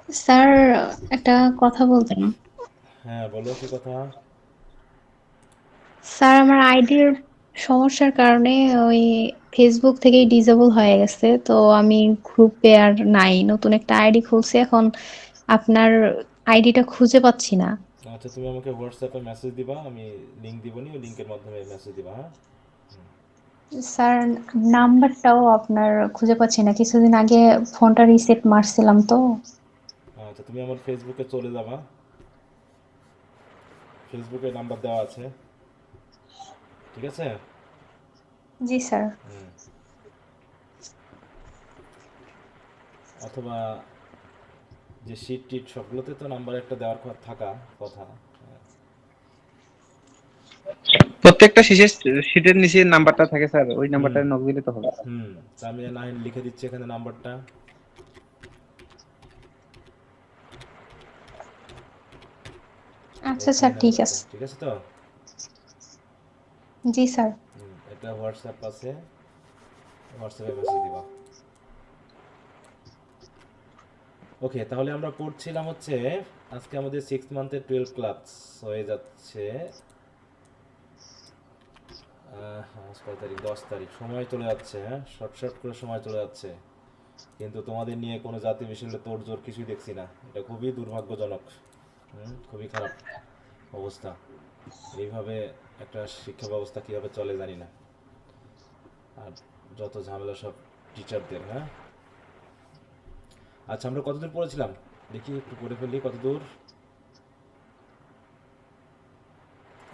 Sir, একটা কথা বলতেন। হ্যাঁ, বলো কি কথা? স্যার, আমার আইডির সমস্যার কারণে ওই ফেসবুক থেকেই ডিসেবল হয়ে গেছে, তো আমি গ্রুপে আর নাই। নতুন একটা আইডি খুলছি এখন, আপনার আইডিটা খুঁজে পাচ্ছি না। আচ্ছা, তুমি আমাকে হোয়াটসঅ্যাপে মেসেজ দিবা, আমি লিঙ্ক দিবনি, ওই লিঙ্কের মাধ্যমে মেসেজ দিবা, হ্যাঁ? স্যার, নাম্বারটাও আপনার খুঁজে পাচ্ছি না, কিছুদিন আগে ফোনটা রিসেট মারছিলাম তো। আচ্ছা, তুমি আমার ফেসবুকে চলে যাবা। ফেসবুকে নাম্বার দেওয়া আছে, ঠিক আছে? জি স্যার। হুম। অথবা যে শিট টিট সবগুলোতে তো নাম্বার একটা দেওয়ার থাকা কথা। হ্যাঁ। প্রত্যেকটা শীটের নিচে নাম্বারটা থাকে স্যার, ওই হুম। নাম্বারটা নক দিলে তো হবে। হুম। তা আমি না হয় লিখে দিচ্ছি এখানে নাম্বারটা। আচ্ছা এই স্যার, ঠিক নাম্বারটা আছে। ঠিক আছে তো? জি স্যার। এটা হোয়াটসঅ্যাপ আছে, হোয়াটসঅ্যাপে মেসেজ দিবা। ওকে, তাহলে আমরা পড়ছিলাম হচ্ছে আজকে আমাদের 6 মান্থের 12 ক্লাস হয়ে যাচ্ছে। আজ কয় তারিখ? 10 তারিখ। সময় চলে যাচ্ছে, হ্যাঁ, শর্ট শর্ট করে সময় চলে যাচ্ছে। কিন্তু তোমাদের নিয়ে কোনো জাতি বিষয়ে তোড়জোড় কিছুই দেখছি না। এটা খুবই দুর্ভাগ্যজনক। খুবই খারাপ অবস্থা। এইভাবে একটা শিক্ষা ব্যবস্থা কীভাবে চলে জানি না। আর যত ঝামেলা সব টিচারদের, হ্যাঁ। আচ্ছা, আমরা কতদূর পড়েছিলাম? দেখি একটু পড়ে ফেললি কতদূর।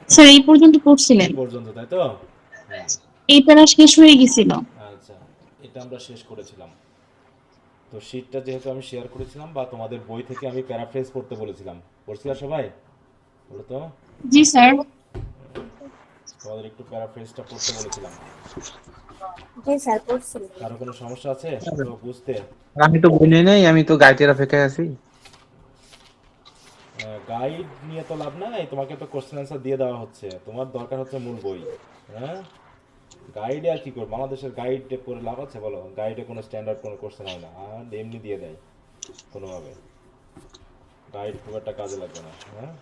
স্যার, এই পর্যন্ত এই পড়ছিলেন? পর্যন্ত, তাই তো? হুম। এই প্যারা শেষ হয়ে গেছিল। আচ্ছা, এটা আমরা শেষ করেছিলাম। তো শিটটা যেহেতু আমি শেয়ার করেছিলাম বা তোমাদের বই থেকে আমি প্যারাফ্রেজ করতে বলেছিলাম, পড়ছিলা সবাই? বলো তো। জি স্যার। তোমাদের একটু প্যারাফ্রেজটা পড়তে বলেছিলাম। জি স্যার, পড়ছিলেন। কারো কোনো সমস্যা আছে তো বুঝতে? আমি তো বই নেই নাই, আমি তো গাইডের অপেক্ষায় আছি। গাইড নিয়ে তো লাভ নাই, তোমাকে তো কোশ্চেন অ্যান্সার দিয়ে দেওয়া হচ্ছে, তোমার দরকার হচ্ছে মূল বই। হ্যাঁ। গাইডে আর কি করবো? বাংলাদেশের গাইডে পড়ে লাভ আছে বলো? গাইডে কোনো স্ট্যান্ডার্ড কোনো কোশ্চেন হয় না, আর এমনি দিয়ে দেয় কোনোভাবে। গাইড খুব একটা কাজে লাগবে না, হ্যাঁ।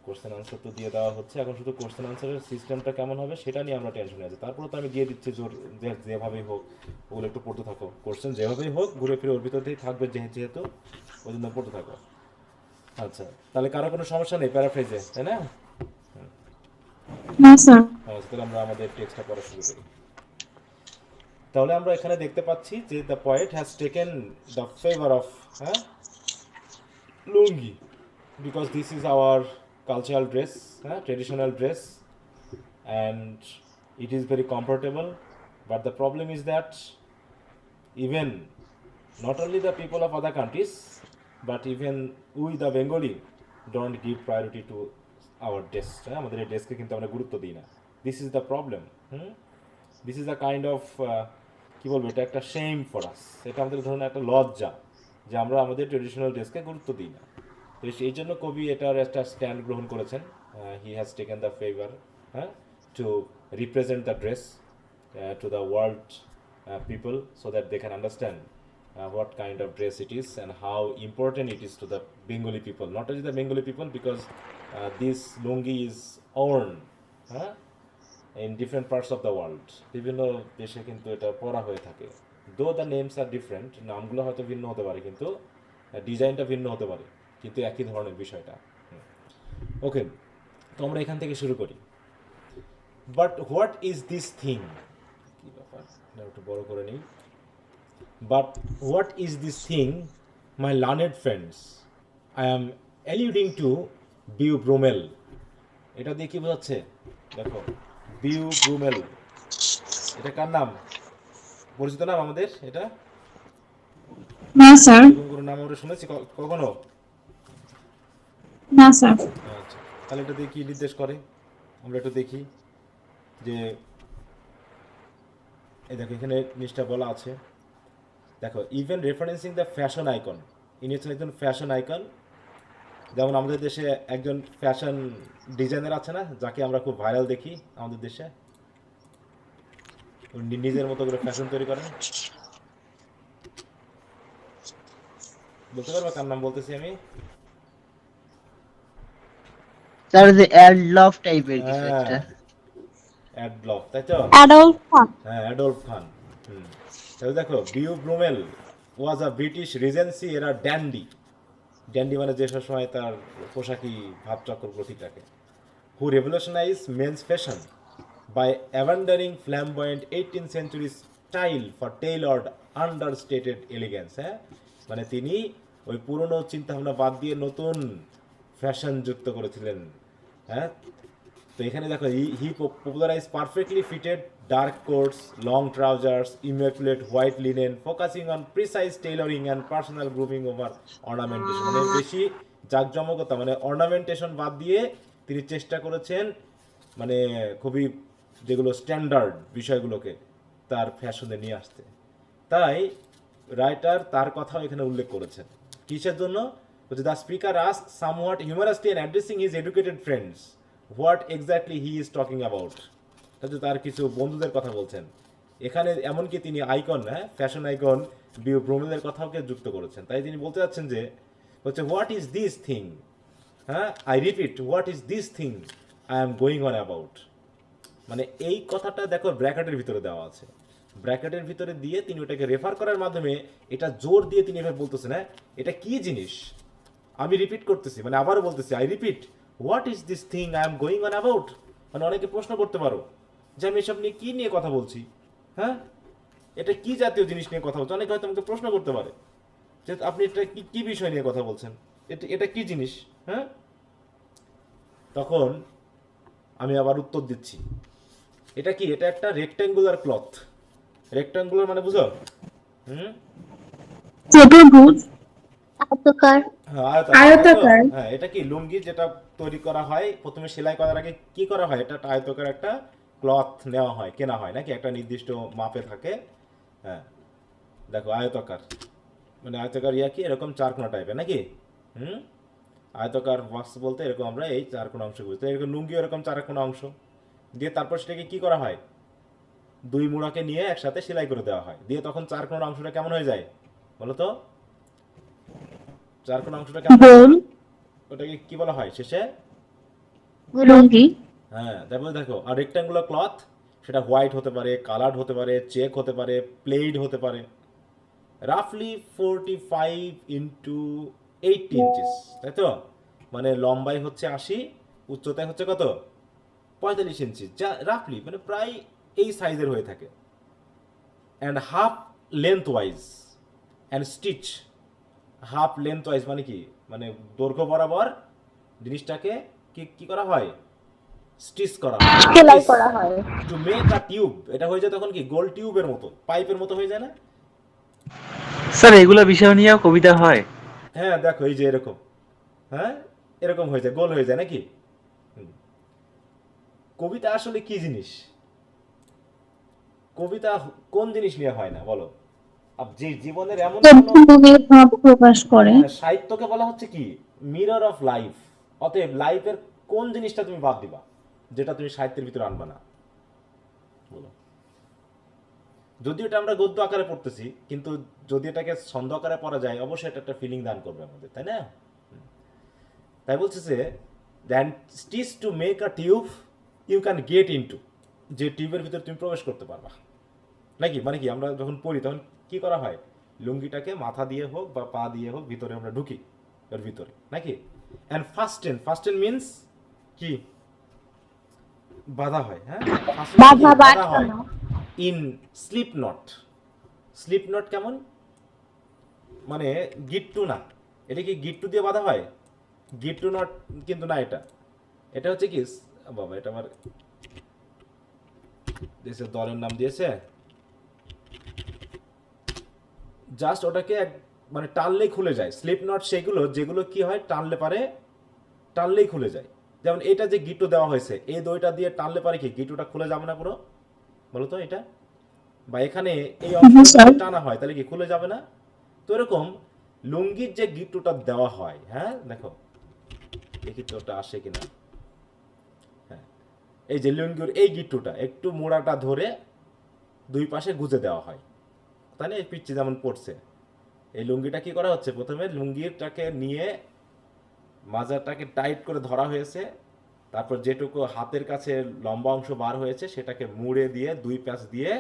কোশ্চেন আনসার তো দিয়ে দেওয়া হচ্ছে, এখন শুধু কোশ্চেন আনসারের সিস্টেমটা কেমন হবে সেটা নিয়ে আমরা টেনশনে আছি। তারপরে তো আমি দিয়ে দিচ্ছি জোর, যেভাবেই হোক ওগুলো একটু পড়তে থাকো। কোশ্চেন যেভাবেই হোক ঘুরে ফিরে ওর ভিতরতেই থাকবে, যেহেতু ওই জন্য পড়তে থাকো। আচ্ছা, তাহলে কারো কোনো সমস্যা নেই প্যারাফ্রেজে, তাই না? না স্যার। আচ্ছা, তাহলে আমরা আমাদের টেক্সটটা পড়া শুরু করি। তাহলে আমরা এখানে দেখতে পাচ্ছি যে the poet has taken the favour of, হ্যাঁ, lungi, because this is our cultural dress, হ্যাঁ, traditional dress, and it is very comfortable. But the problem is that even not only the people of other countries, but even we the Bengali don't give priority to our desk, হ্যাঁ, আমাদের এই ডেস্কে কিন্তু আমরা গুরুত্ব দিই না। This is the problem. This is a kind of, কী বলবো, এটা একটা শেম ফর আস। এটা আমাদের ধরনের একটা লজ্জা যে আমরা আমাদের ট্রেডিশনাল ড্রেসকে গুরুত্ব দিই না। তো এই জন্য কবি এটার একটা স্ট্যান্ড গ্রহণ করেছেন। He has taken the favour, হ্যাঁ, to represent the dress to the world people, so that they can understand what kind of dress it is and how important it is to the Bengali people. Not only the Bengali people, because this lungi is worn, huh, in different parts of the world. বিভিন্ন দেশে কিন্তু এটা পরা হয়ে থাকে। দো the names R different, নামগুলো হয়তো ভিন্ন হতে পারে, কিন্তু ডিজাইনটা ভিন্ন হতে পারে, কিন্তু একই ধরনের বিষয়টা। ওকে, তো আমরা এখান থেকে শুরু করি। But what is this thing? কী ব্যাপার, এটা একটু বড় করে নিই। But what is this thing, my learned friends, I am alluding to Beau Brummell. এটা দিয়ে কী বোঝাচ্ছে দেখো? বিউ ব্রুমেল, এটা কার নাম? পরিচিত নাম আমাদের এটা? না স্যার। এরকম কোনো নাম আমরা শুনেছি কখনো? না স্যার। আচ্ছা, তাহলে এটা দিয়ে কী নির্দেশ করে আমরা একটু দেখি। যে এই দেখো, এখানে জিনিসটা বলা আছে, দেখো, even referencing the fashion icon. ইনি হচ্ছেন একজন ফ্যাশন আইকন। যেমন আমাদের দেশে একজন ফ্যাশন ডিজাইনার আছে না, যাকে আমরা খুব ভাইরাল দেখি আমাদের দেশে, নিজের মতো করে ফ্যাশন তৈরি করেন। বলতে পারবা কার নাম বলতেছি আমি? স্যার যে অ্যাডলফ টাইপের কিছু হ্যাঁ, একটা। অ্যাডলফ, তাই তো? অ্যাডল্ট খান। হ্যাঁ, অ্যাডলফ খান। হুম। তাহলে দেখো, Beau Brummell was a British Regency era dandy. Dandy মানে যে সময় তার পোশাকি ভাবচক্র ঠিক রাখে। Who revolutionise men's fashion by abandoning flamboyant 18th century style for tailored understated elegance, হ্যাঁ, মানে তিনি ওই পুরনো চিন্তাভাবনা বাদ দিয়ে নতুন ফ্যাশন যুক্ত করেছিলেন। হ্যাঁ, তো এখানে দেখো, he popularise perfectly fitted dark coats, long trousers, immaculate white linen, focusing on precise tailoring and personal grooming over ornamentation, মানে বেশি জাঁকজমকতা মানে অর্নামেন্টেশন বাদ দিয়ে তিনি চেষ্টা করেছেন মানে খুবই যেগুলো স্ট্যান্ডার্ড বিষয়গুলোকে তার ফ্যাশনে নিয়ে আসতে। তাই রাইটার তার কথাও এখানে উল্লেখ করেছেন। কিসের জন্য? বলছে the speaker ask somewhat হিউমারাসলি and addressing his educated friends what exactly he is talking about. তাহলে তার কিছু বন্ধুদের কথা বলছেন এখানে, এমনকি তিনি আইকন, হ্যাঁ, ফ্যাশন আইকন বিও ব্রোমেলের কথাওকে যুক্ত করেছেন। তাই তিনি বলতে চাচ্ছেন যে হচ্ছে হোয়াট ইজ দিস থিং, হ্যাঁ, I repeat, what is this thing I am going on about. মানে এই কথাটা দেখো ব্র্যাকেটের ভিতরে দেওয়া আছে, ব্র্যাকেটের ভিতরে দিয়ে তিনি ওটাকে রেফার করার মাধ্যমে এটা জোর দিয়ে তিনি এভাবে বলতেছেন, হ্যাঁ, এটা কি জিনিস, আমি রিপিট করতেছি, মানে আবারও বলতেছি, I repeat, what is this thing I am going on about. মানে অনেকে প্রশ্ন করতে পারো যে আমি এসব নিয়ে কি নিয়ে কথা বলছি, হ্যাঁ, এটা কি জাতীয় জিনিস নিয়ে কথা বলছি, অনেকে হয়তো আমাকে প্রশ্ন করতে পারে যে আপনি এটা কি কি বিষয় নিয়ে কথা বলছেন, এটা এটা কি জিনিস, হ্যাঁ। তখন আমি আবার উত্তর দিচ্ছি, এটা কি, এটা একটা রেক্ট্যাঙ্গুলার ক্লথ। রেক্ট্যাঙ্গুলার মানে বুঝো? হুম। চতুর্ভুজ, আয়তাকার। হ্যাঁ, আয়তাকার, তাই তো? আয়তাকার। হ্যাঁ, এটা কি লুঙ্গি যেটা তৈরি করা হয় প্রথমে সেলাই করার আগে কি করা হয়, এটা একটা আয়তাকার একটা ক্লথ নেওয়া হয়, কেনা হয় নাকি, একটা নির্দিষ্ট মাপে থাকে। হ্যাঁ, দেখো আয়তাকার, মানে আয়তাকার ইয়া কি এরকম চারকোনা টাইপের নাকি? হুম। আয়তাকার বক্স বলতে এরকম আমরা এই চারকোনা অংশ বুঝতে, এরকম লুঙ্গি এরকম চারকোনা অংশ দিয়ে তারপর সেটাকে কি করা হয়, দুই মুড়াকে নিয়ে একসাথে সেলাই করে দেওয়া হয়, দিয়ে তখন চারকোনা অংশটা কেমন হয়ে যায় বলো তো? চারকোনা অংশটা কেমন হয়ে যায়? গোল। ওটাকে কি বলা হয় শেষে? লুঙ্গি। হ্যাঁ, তারপরে দেখো, আর রেক্ট্যাঙ্গুলার ক্লথ সেটা হোয়াইট হতে পারে, কালার্ড হতে পারে, চেক হতে পারে, প্লেইড হতে পারে, রাফলি 45 × 80 ইঞ্চিস, তাই তো? মানে লম্বাই হচ্ছে 80, উচ্চতায় হচ্ছে কত, 45 ইঞ্চি, যা রাফলি মানে প্রায় এই সাইজের হয়ে থাকে। And half length wise and stitch, half length wise মানে কি, মানে দৈর্ঘ্য বরাবর জিনিসটাকে কি কি করা হয়, স্টিচ করা হয়, সেলাই স্টিচ করা হয়। Two make a tube. এটা হয়ে যায় তখন কি গোল টিউবের মতো, পাইপের মতো হয়ে যায় না? স্যার এগুলা বিষয় নিয়েও কবিতা হয়? হ্যাঁ, দেখো এই যে এরকম, হ্যাঁ, এরকম হয়ে যায়, গোল হয়ে যায় নাকি? হুম। কবিতা আসলে কি জিনিস? কবিতা কোন জিনিস নিয়ে হয় না বলো? যে জীবনের এমন কোনো, মনের ভাব প্রকাশ করে। হ্যাঁ, সাহিত্যকে বলা হচ্ছে কি মিরর অফ লাইফ। অতএব লাইফের কোন জিনিসটা তুমি বাদ দিবা যেটা তুমি সাহিত্যের ভিতরে আনবা না বলো? যদিও এটা আমরা গদ্য আকারে পড়তেছি, কিন্তু যদি এটাকে ছন্দ আকারে পড়া যায় অবশ্যই এটা একটা ফিলিং দান করবে আমাদের, তাই না? তাই বলছে যে then stitch to make a tube you can get into, যে টিউবের ভিতরে তুমি প্রবেশ করতে পারবা নাকি, মানে কি আমরা যখন পড়ি তখন কি করা হয়, লুঙ্গিটাকে মাথা দিয়ে হোক বা পা দিয়ে হোক ভিতরে আমরা ঢুকি এর ভিতরে নাকি। অ্যান্ড ফাস্টেন, ফাস্টেন মিন্স কি, বাধা হয়, হ্যাঁ, ফাস্টেন মানে কি বাধা বাধা হয়। বাড়ানো। In slip knot, slip knot কেমন, মানে গিট্টু না, এটা কি গিট্টু দিয়ে বাধা হয়? গিট্টু নট কিন্তু না, এটা এটা হচ্ছে কি, বাবা এটা আমার দেশের দলের নাম দিয়েছে, জাস্ট ওটাকে মানে টানলেই খুলে যায়, স্লিপ নট সেগুলো যেগুলো কি হয় টানলে পারে, টানলেই খুলে যায়। যেমন এটা যে গিট্টু দেওয়া হয়েছে, এই দইটা দিয়ে টানলে পারে কি গিট্টুটা খুলে যাবে না পুরো বলো তো এটা? বা এখানে এই অংশটা যদি টানা হয় তাহলে কি খুলে যাবে না? তো এরকম লুঙ্গির যে গিট্টুটা দেওয়া হয়, হ্যাঁ, দেখো দেখি তো ওটা আসে কিনা। হ্যাঁ, এই যে লুঙ্গির এই গিট্টুটা একটু মোড়াটা ধরে দুই পাশে গুজে দেওয়া হয়, তাই না, এই পিচ্ছি যেমন পড়ছে এই লুঙ্গিটা কি করা হচ্ছে, প্রথমে লুঙ্গিটাকে নিয়ে মাজাটাকে টাইট করে ধরা হয়েছে, তারপর যেটুকু হাতের কাছে লম্বা অংশ বার হয়েছে সেটাকে মুড়ে দিয়ে দুই প্যাচ দিয়ে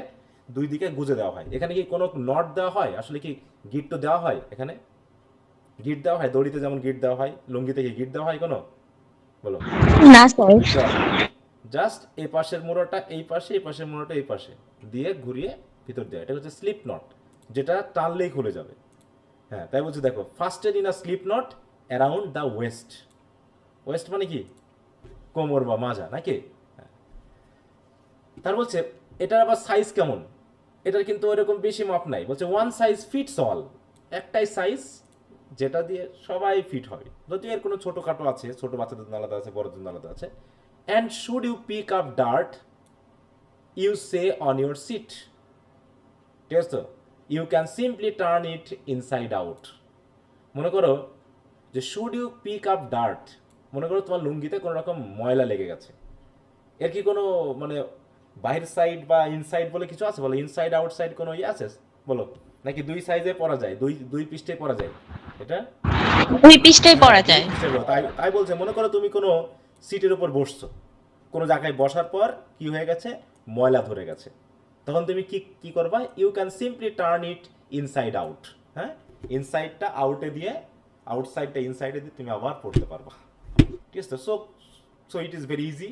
দুই দিকে গুজে দেওয়া হয়। এখানে কি কোনো নট দেওয়া হয়, আসলে কি গিট তো দেওয়া হয়, এখানে গিট দেওয়া হয়, দড়িতে যেমন গিট দেওয়া হয়, লুঙ্গিতে কি গিট দেওয়া হয় কোনো, বলো? না স্যার। গিট দেওয়া হয় না। জাস্ট এই পাশের মোড়াটা এই পাশে, এই পাশের মোড়াটা এই পাশে দিয়ে ঘুরিয়ে ভিতর দেওয়া, এটা হচ্ছে স্লিপ নট, যেটা টানলেই খুলে যাবে। হ্যাঁ, তাই বলছি দেখো, ফার্স্টেড in a slip knot around the waist. Waist মানে কি, কোমর বা মাজা নাকি। হ্যাঁ। তার বলছে এটার আবার সাইজ কেমন, এটার কিন্তু ওইরকম বেশি মাপ নাই, বলছে ওয়ান সাইজ ফিটস অল, একটাই সাইজ যেটা দিয়ে সবাই ফিট হবে, যদিও এর কোনো ছোটোখাটো আছে, ছোট বাচ্চাদের জন্য আলাদা আছে, বড়দের জন্য আলাদা আছে। And should you pick up dirt you say on your seat, ঠিক আছে তো, you can simply turn it inside out. মনে করো যে should you pick up dirt, মনে করো তোমার লুঙ্গিতে কোনো রকম ময়লা লেগে গেছে, এর কি কোনো মানে বাইরের সাইড বা ইনসাইড বলে কিছু আছে, বলো ইনসাইড আউটসাইড কোনো ইয়ে আছে বলো, নাকি দুই সাইজে পরা যায়, দুই দুই পৃষ্ঠে পরা যায় এটা? দুই পৃষ্ঠায় হ্যাঁ, পড়া দুই যায়। পৃষ্ঠে পরা। তাই তাই বলছে মনে করো তুমি কোনো সিটের উপর বসছো, কোনো জায়গায় বসার পর কি হয়ে গেছে, ময়লা ধরে গেছে, তখন তুমি কি কি করবা, you can simply turn it inside out. হ্যাঁ, ইনসাইডটা আউটে দিয়ে আউটসাইডটা ইনসাইডে দিয়ে তুমি আবার পড়তে পারবা, ঠিক আছে। So so it is very easy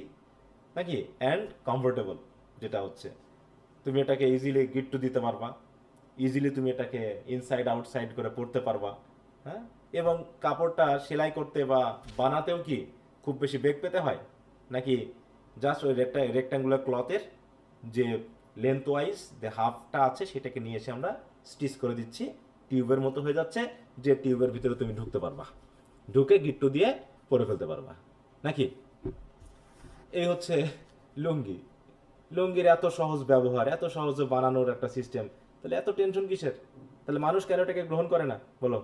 নাকি, অ্যান্ড কমফোর্টেবল, যেটা হচ্ছে তুমি এটাকে ইজিলি গিট্টু দিতে পারবা, ইজিলি তুমি এটাকে ইনসাইড আউটসাইড করে পড়তে পারবা। হ্যাঁ, এবং কাপড়টা সেলাই করতে বা বানাতেও কি খুব বেশি বেগ পেতে হয় নাকি, জাস্ট ওই রেক্ট্যাঙ্গুলার ক্লথের যে লেন্থ ওয়াইজ যে হাফটা আছে সেটাকে নিয়ে এসে আমরা স্টিচ করে দিচ্ছি, টিউবের মতো হয়ে যাচ্ছে, যে টিউবের ভিতরে তুমি ঢুকতে পারবা, ঢুকে গিট্টু দিয়ে পরে ফেলতে পারবা নাকি। এই হচ্ছে লুঙ্গি। লুঙ্গির এত সহজ ব্যবহার, এত সহজে বানানোর একটা সিস্টেম, তাহলে এত টেনশন কিসের, তাহলে মানুষ কেন এটাকে গ্রহণ করে না বলো?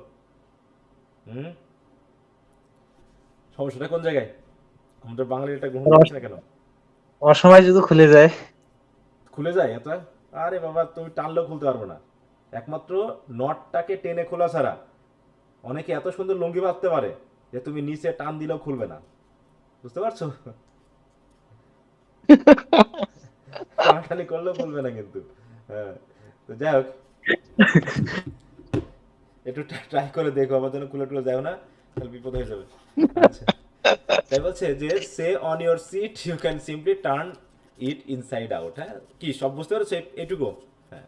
হুম, সমস্যাটা কোন জায়গায়, আমাদের বাঙালি এটা গ্রহণ করছে না কেন? অসময় যদি খুলে যায়। খুলে যায় এত, আরে বাবা তুমি টানলেও খুলতে পারবে না, একমাত্র নটটাকে টেনে খোলা ছাড়া। অনেকে এত সুন্দর লুঙ্গি বাঁধতে পারে যে তুমি নিচে টান দিলেও খুলবে না, বুঝতে পারছো? টানাটানি করলেও খুলবে না কিন্তু। হ্যাঁ, তো যাই হোক, একটু ট্রাই করে দেখো, আবার যেন খুলে টুলে যাও না, তাহলে বিপদ হয়ে যাবে। আচ্ছা, তাই বলছে যে সে on your seat you can simply turn it inside out. হ্যাঁ, কি সব বুঝতে পেরেছো এটুকু? হ্যাঁ,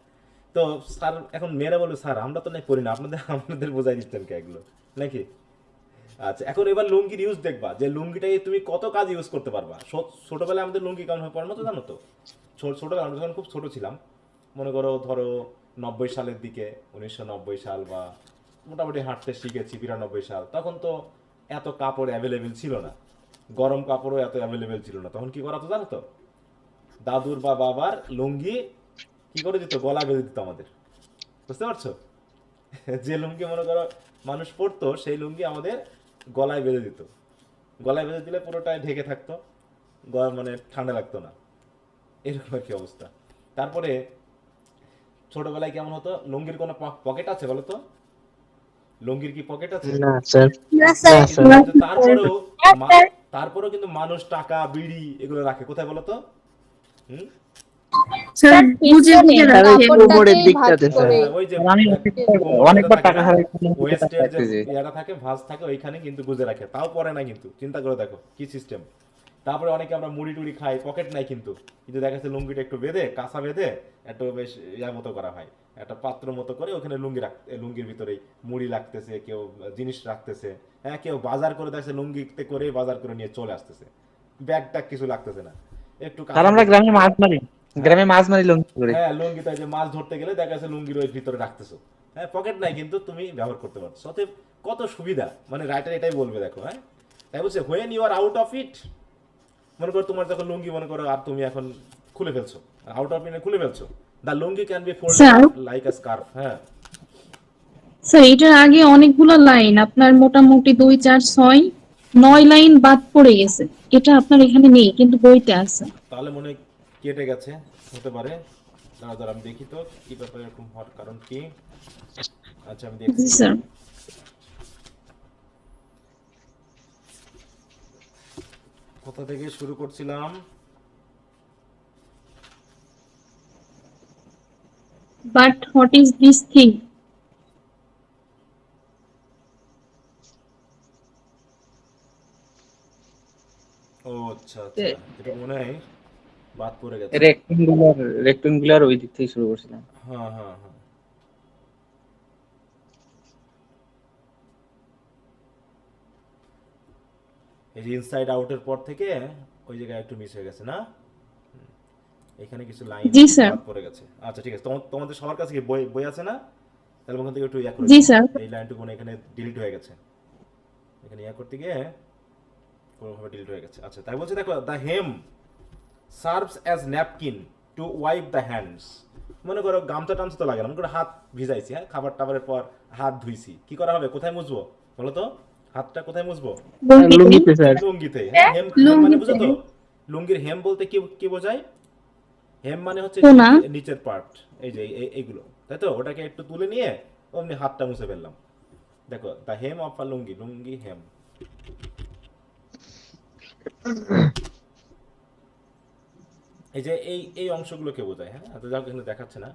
তো স্যার এখন মেয়েরা বলবে স্যার আমরা তো নাই পড়ি না, আপনাদের আপনাদের বোঝাই দিচ্ছেন কে এগুলো নাকি। আচ্ছা, এখন এবার লুঙ্গির ইউজ দেখবা, যে লুঙ্গিটাই তুমি কত কাজ ইউজ করতে পারবা। ছোটবেলায় আমাদের লুঙ্গি কেমন হয়ে পড়ানো তো জানো তো, ছোটবেলা আমরা যখন খুব ছোট ছিলাম, মনে করো ধরো 90 সালের দিকে, 1990 সাল বা মোটামুটি হাঁটতে শিখেছি 92 সাল, তখন তো এত কাপড় অ্যাভেলেবেল ছিল না, গরম কাপড়ও এত অ্যাভেলেবেল ছিল না, তখন কি করা তো জানো তো, দাদুর বা বাবার লুঙ্গি কি করে দিত, গলা বেঁধে দিত আমাদের, বুঝতে পারছো? যে লুঙ্গি মনে করো মানুষ পরতো সেই লুঙ্গি আমাদের গলায় বেঁধে দিত, গলায় বেঁধে দিলে পুরোটাই ঢেকে থাকতো, মানে ঠান্ডা লাগতো না, এরকম আর কি অবস্থা। তারপরে ছোটবেলায় কেমন হতো, লুঙ্গির কোনো পকেট আছে বলো তো, লুঙ্গির কি পকেট আছে? না স্যার, না না স্যার। স্যার। কিন্তু তারপরেও তারপরেও কিন্তু মানুষ টাকা বিড়ি এগুলো রাখে কোথায় বলো তো? হুম, স্যার বুঝে বুঝে স্যার ওই কোমরের কাপড়টাকেই ভাঁজ দিকটাতে স্যার। করে। হ্যাঁ, ওই যে আর আমি কোমর যেটা অনেকবার থাকে টাকা না, হারাই লুঙ্গিতে টাকা ওয়েস্টের যে রাখতে যে। ইয়াটা থাকে, ভাঁজ থাকে, ওইখানে কিন্তু গুজে রাখে, তাও পরে না কিন্তু, চিন্তা করে দেখো কি সিস্টেম। তারপরে অনেকে আমরা মুড়ি টুড়ি খাই, পকেট নাই কিন্তু, কিন্তু দেখা যাচ্ছে লুঙ্গিটা একটু বেঁধে, কাঁচা বেঁধে একটু বেশ ইয়ার মতো করা হয়, একটা পাত্র মতো করে ওখানে লুঙ্গি লুঙ্গির ভিতরেই মুড়ি রাখতেছে, কেউ জিনিস রাখতেছে, হ্যাঁ, কেউ বাজার করে দেখছে লুঙ্গিতে করে বাজার করে নিয়ে চলে আসতেছে, ব্যাগ ট্যাগ কিছু লাগতেছে না, একটু স্যার কাঁচা আমরা বেঁধে। গ্রামে মাছ মারি, গ্রামে মাছ মারি লুঙ্গি করে। হ্যাঁ, লুঙ্গিতে যে মাছ ধরতে গেলে দেখা যাচ্ছে লুঙ্গির ওই ভিতরে রাখতেছো, হ্যাঁ, পকেট নাই কিন্তু তুমি ব্যবহার করতে পারছো, অতএব কত সুবিধা, মানে রাইটার এটাই বলবে দেখো। হ্যাঁ, তাই বলছে when you are out of it, মনে করো তোমার যখন লুঙ্গি মনে করো আর তুমি এখন খুলে ফেলছো, আউট অফ ইট খুলে ফেলছো, the lungi can be folded sir like a scarf. হ্যাঁ, স্যার এটার আগে অনেকগুলো লাইন আপনার মোটামুটি 2 4 6 9 লাইন বাদ পড়ে গেছে, এটা আপনার এখানে নেই কিন্তু বইতে আছে। তাহলে মনে হয় কেটে গেছে, হতে পারে, দাঁড়া দাঁড়া আমি দেখি তো কি ব্যাপারে এরকম হওয়ার কারণ কি। আচ্ছা আমি জি দেখছি। স্যার। কোথা থেকে শুরু করছিলাম? But what is this thing? ও আচ্ছা আচ্ছা, এটা মনে হয় বাদ পড়ে গেছে। রেক্টেঙ্গুলার রেক্টেঙ্গুলার ওই দিক থেকে শুরু করছিলাম। হ্যাঁ হ্যাঁ হ্যাঁ, এই যে ইনসাইড আউটের পর থেকে ওই জায়গায় একটু মিস হয়ে গেছে না? এখানে কিছু লাইন জি স্যার। বাদ পড়ে গেছে। আচ্ছা ঠিক আছে, তোমাদের সবার কাছে কি বই বই আছে না? তাহলে ওখান থেকে একটু ইয়া করে জি দিই, স্যার। এই লাইনটুকু এখানে ডিলিট হয়ে গেছে, এখানে ইয়া করতে গিয়ে কোনোভাবে ডিলিট হয়ে গেছে। আচ্ছা তাই বলছে, দেখো the hem serves as napkin to wipe the hands. মনে করো গামছা টামছা তো লাগে না, মনে করো হাত ভিজাইছি, হ্যাঁ খাবার টাবারের পর হাত ধুইছি, কি করা হবে, কোথায় মুছবো বলো তো? হাতটা কোথায় মুছবো? লুঙ্গিতে স্যার। লুঙ্গিতে। হ্যাঁ, হেম হেম মানে বুঝো লুঙ্গিতে। তো? লুঙ্গির হেম বলতে কি কি বোঝায়? হেম মানে হচ্ছে কোনা। নিচের পার্ট, এই যে এইগুলো, তাই তো? ওটাকে একটু তুলে নিয়ে অমনি হাতটা মুছে ফেললাম। দেখো দ্য হেম অফ আ লুঙ্গি, লুঙ্গি হেম। এই যে এই অংশগুলোকে বোঝায়, হ্যাঁ তো যাও এখানে দেখাচ্ছে না।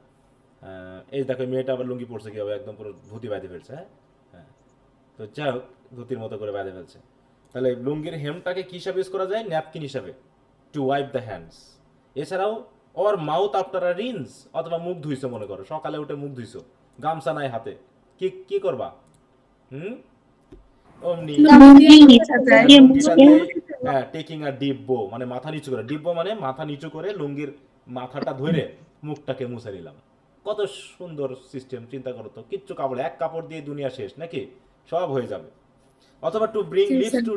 এই দেখো মেয়েটা আবার লুঙ্গি পড়ছে কি হবে, একদম পুরো ধুতি বাঁধে ফেলছে, হ্যাঁ হ্যাঁ। তো যাই হোক, ধুতির মতো করে বাঁধে ফেলছে। তাহলে লুঙ্গির হেমটাকে কি হিসাবে ইউজ করা যায়? ন্যাপকিন হিসাবে, টু ওয়াইপ দ্য হ্যান্ডস। এছাড়াও ওর মাউথ আফটার আ রিনস, অথবা মুখ ধুইছো, মনে করো সকালে উঠে মুখ ধুইছো, গামছা নাই হাতে, কি কি করবা? হুম, অমনি লুঙ্গি হ্যাঁ দিয়ে লুঙ্গিটা মুছবো। দিয়ে, হ্যাঁ টেকিং আ ডিপ বো মানে মাথা নিচু করে, ডিপ বো মানে মাথা নিচু করে লুঙ্গির মাথাটা ধরে মুখটাকে মুছে নিলাম। কত সুন্দর সিস্টেম, চিন্তা করো তো, কিচ্ছু কাপড়, এক কাপড় দিয়ে দুনিয়া শেষ নাকি, সব হয়ে যাবে। অথবা to bring the lips sir. To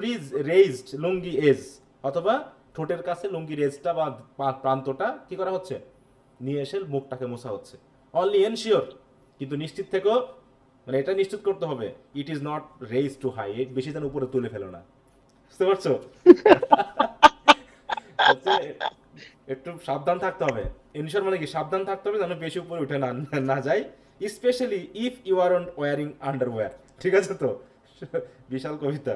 raised lungi edge, অথবা ঠোঁটের কাছে লুঙ্গির এজটা বা প্রান্তটা কি করা হচ্ছে, নিয়ে এসে মুখটাকে মোছা হচ্ছে। অনলি এনশিওর, কিন্তু নিশ্চিত থেকো, মানে এটা নিশ্চিত করতে হবে, it is not raise too high, বেশি যেন উপরে তুলে ফেলো না, বুঝতে পারছো? হচ্ছে একটু সাবধান থাকতে হবে। এনশিওর মানে কি, সাবধান থাকতে হবে যেন বেশি উপরে উঠে না না যায়, specially if you are wearing underwear. ঠিক আছে তো? বিশাল কবিতা।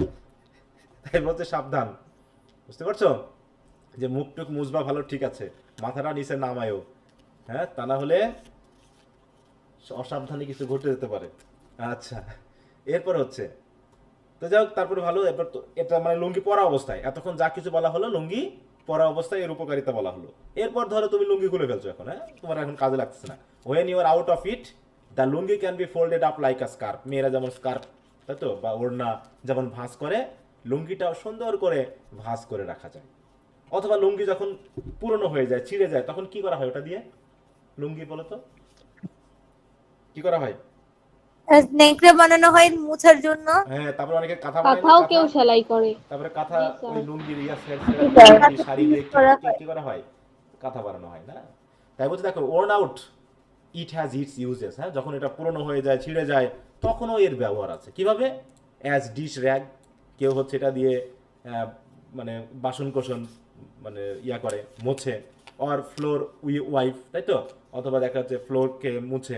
তাই বলছে সাবধান, বুঝতে পারছো? যে মুখ টুক মুছবা ভালো, ঠিক আছে, মাথাটা নিচে নামায়ও, হ্যাঁ তা না হলে অসাবধানে কিছু ঘটে যেতে পারে। আচ্ছা, এরপর হচ্ছে, তো যাই হোক তারপরে ভালো। এরপর তো এটা মানে লুঙ্গি পরা অবস্থায়, এতক্ষণ যা কিছু বলা হলো লুঙ্গি পরা অবস্থায় এর উপকারিতা বলা হলো। এরপর ধরো তুমি লুঙ্গি খুলে ফেলছো এখন, হ্যাঁ তোমার এখন কাজে লাগতেছে না, when you are out of it the lungi can be folded up like a scarf. মেয়েরা যেমন স্কার্ফ, তাই তো, বা ওড়না যেমন ভাঁজ করে, লুঙ্গিটাও সুন্দর করে ভাঁজ করে রাখা যায়। অথবা লুঙ্গি যখন পুরনো হয়ে যায়, ছিঁড়ে যায়, তখন কি করা হয় ওটা দিয়ে? লুঙ্গি বলো তো কি করা হয়? নেকড়ে বানানো হয় মুছার জন্য। হ্যাঁ, তারপরে অনেকে কাঁথা বানায় না, কাঁথাও কাঁথা। কেউ সেলাই করে। তারপরে কাঁথা, জি ওই স্যার। লুঙ্গির ইয়া সেট দিয়ে লুঙ্গির শাড়ি ইউজ দিয়ে কি করা কি হয়। কি করা হয়? কাঁথা বানানো হয় না? তাই বলতে দেখো, worn out it has its uses. হ্যাঁ, যখন এটা পুরনো হয়ে যায়, ছিঁড়ে যায়, তখনও এর ব্যবহার আছে। কিভাবে? অ্যাজ ডিশ র্যাগ, কেউ হচ্ছে এটা দিয়ে মানে বাসন কোসন মানে ইয়া করে, মোছে। অর ফ্লোর ওয়াইফ, তাই তো? অথবা দেখা যাচ্ছে ফ্লোরকে মুছে।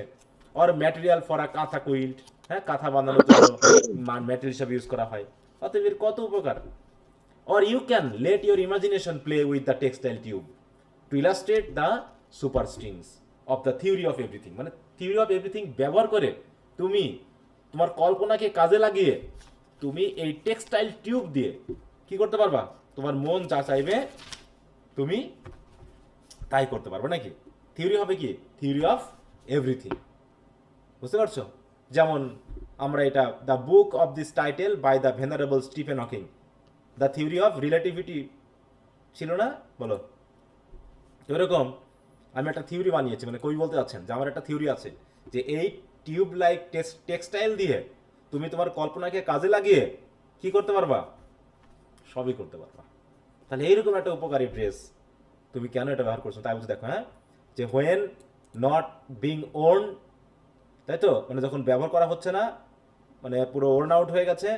অর ম্যাটেরিয়াল ফর আ কাঁথা কুইল্ট, হ্যাঁ কাঁথা বানানোর জন্য ম্যাটেরিয়াল হিসাবে ইউজ করা হয়। অতএব এর কত উপকার। Or you can let your imagination play with the textile tube to illustrate the super strings of the theory of everything। মানে থিওরি অফ এভরিথিং ব্যবহার করে তুমি তোমার কল্পনাকে কাজে লাগিয়ে তুমি এই টেক্সটাইল টিউব দিয়ে কি করতে পারবা? তোমার মন যা চাইবে তুমি তাই করতে পারবে নাকি? থিওরি হবে কি? থিওরি অফ এভরিথিং, বুঝতে পারছো? যেমন আমরা এটা, the book of this title by the venerable Stephen Hawking, the theory of relativity ছিল না? বলো। তো এরকম আমি একটা থিওরি বানিয়েছি, মানে কবি বলতে চাচ্ছেন যে আমার একটা থিওরি আছে, যে এই টিউব লাইক টেক্সটাইল দিয়ে তুমি তোমার কল্পনাকে কাজে লাগিয়ে কি করতে পারবা? সবই করতে পারবা। তাহলে এইরকম একটা উপকারী ড্রেস তুমি কেন এটা ব্যবহার করছো? তাই বলছে দেখো, হ্যাঁ, যে হোয়েন নট বিং ওর্ন, তাই তো, মানে যখন ব্যবহার করা হচ্ছে না, মানে পুরো ওর্ন আউট হয়ে গেছে,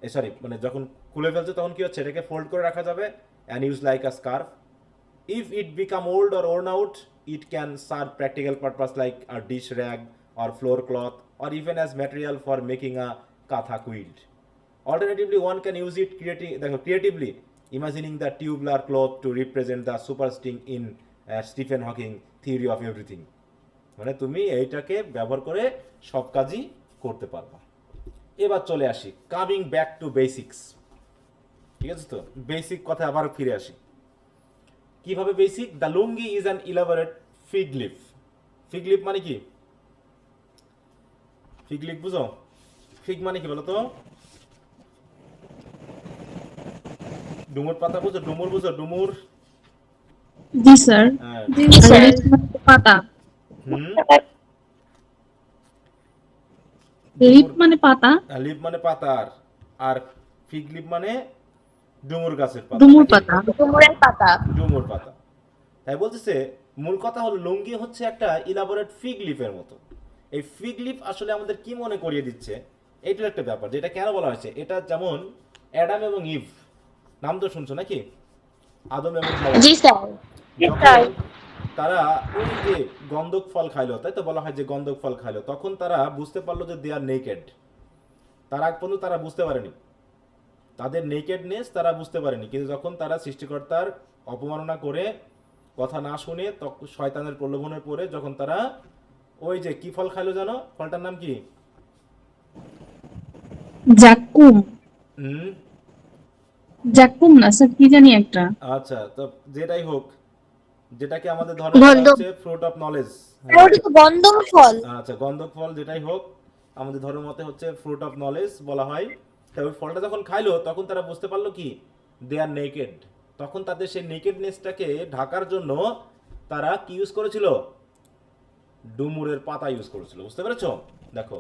সরি মানে যখন খুলে ফেলছে তখন কি হচ্ছে, এটাকে ফোল্ড করে রাখা যাবে, and use like a scarf. If it become old or worn out, it can serve practical purpose like a dish rag or floor cloth or even as material for making a katha quilt. Alternatively, one can use it creatively, imagining the tubular cloth to represent the superstring in Stephen Hawking theory of everything. মানে তুমি এইটাকে ব্যবহার করে সব কাজই করতে পারবা। এবার চলে আসি কামিং ব্যাক টু বেসিক্স। ঠিক আছে, তো বেসিক কথা আবার ফিরে আসি। কিভাবে basic? The lungi is an elaborate fig leaf. Fig leaf মানে কি? ফিগ লিফ বুঝো? ফিগ মানে কি বলো তো? ডুমুর পাতা বুঝো? ডুমুর বুঝো? ডুমুর? জি স্যার। হ্যাঁ। জি আর স্যার। লিফ মানে পাতা। হুম। লিফ ডুমুর মানে পাতা, লিফ মানে পাতার, আর ফিগ লিফ মানে ডুমুর গাছের পাতা ডুমুর নাকি? পাতা। ডুমুরের পাতা। ডুমুর পাতা। তাই বলতেছে মূল কথা হলো লুঙ্গি হচ্ছে একটা ইলাবোরেট ফিগ লিফের মতো। এই ফিগ লিফ আসলে আমাদের কি মনে করিয়ে দিচ্ছে, এইটার একটা ব্যাপার যেটা কেন বলা হয়েছে। এটা যেমন অ্যাডাম এবং ইভ, নাম তো শুনছো নাকি? আদম এবং হাওয়া, জি স্যার। যখন তারা ওই যে গন্ধক ফল খাইলো, তাই তো বলা হয় যে গন্ধক ফল খাইলো, তখন তারা বুঝতে পারলো যে দে আর নেকেড। তার আগ পর্যন্ত তারা বুঝতে পারেনি, তাদের নেকেডনেস তারা বুঝতে পারেনি। কিন্তু যখন তারা সৃষ্টিকর্তার অপমাননা করে, কথা না শুনে, তখন শয়তানের প্রলোভনে পড়ে যখন তারা ওই যে কি ফল খাইলো জানো? ফলটার নাম কি? জাক্কুম। হুম। জাক্কুম না স্যার, কি জানি একটা। আচ্ছা, তো যেটাই হোক, যেটাকে আমাদের ধর্মে বলা গন্ধম। হচ্ছে ফ্রুট অফ নলেজ। আর ওটা তো গন্ধম ফল। আচ্ছা, গন্ধক ফল যেটাই হোক, আমাদের ধর্মের মতে হচ্ছে ফ্রুট অফ নলেজ বলা হয়। তাই ওই ফলটা যখন খাইলো তখন তারা বুঝতে পারলো কি দে আর নেকেড। তখন তাদের সেই নেকেডনেসটাকে ঢাকার জন্য তারা কি ইউজ করেছিল? ডুমুরের পাতা ইউজ করেছিল। বুঝতে পেরেছো? দেখো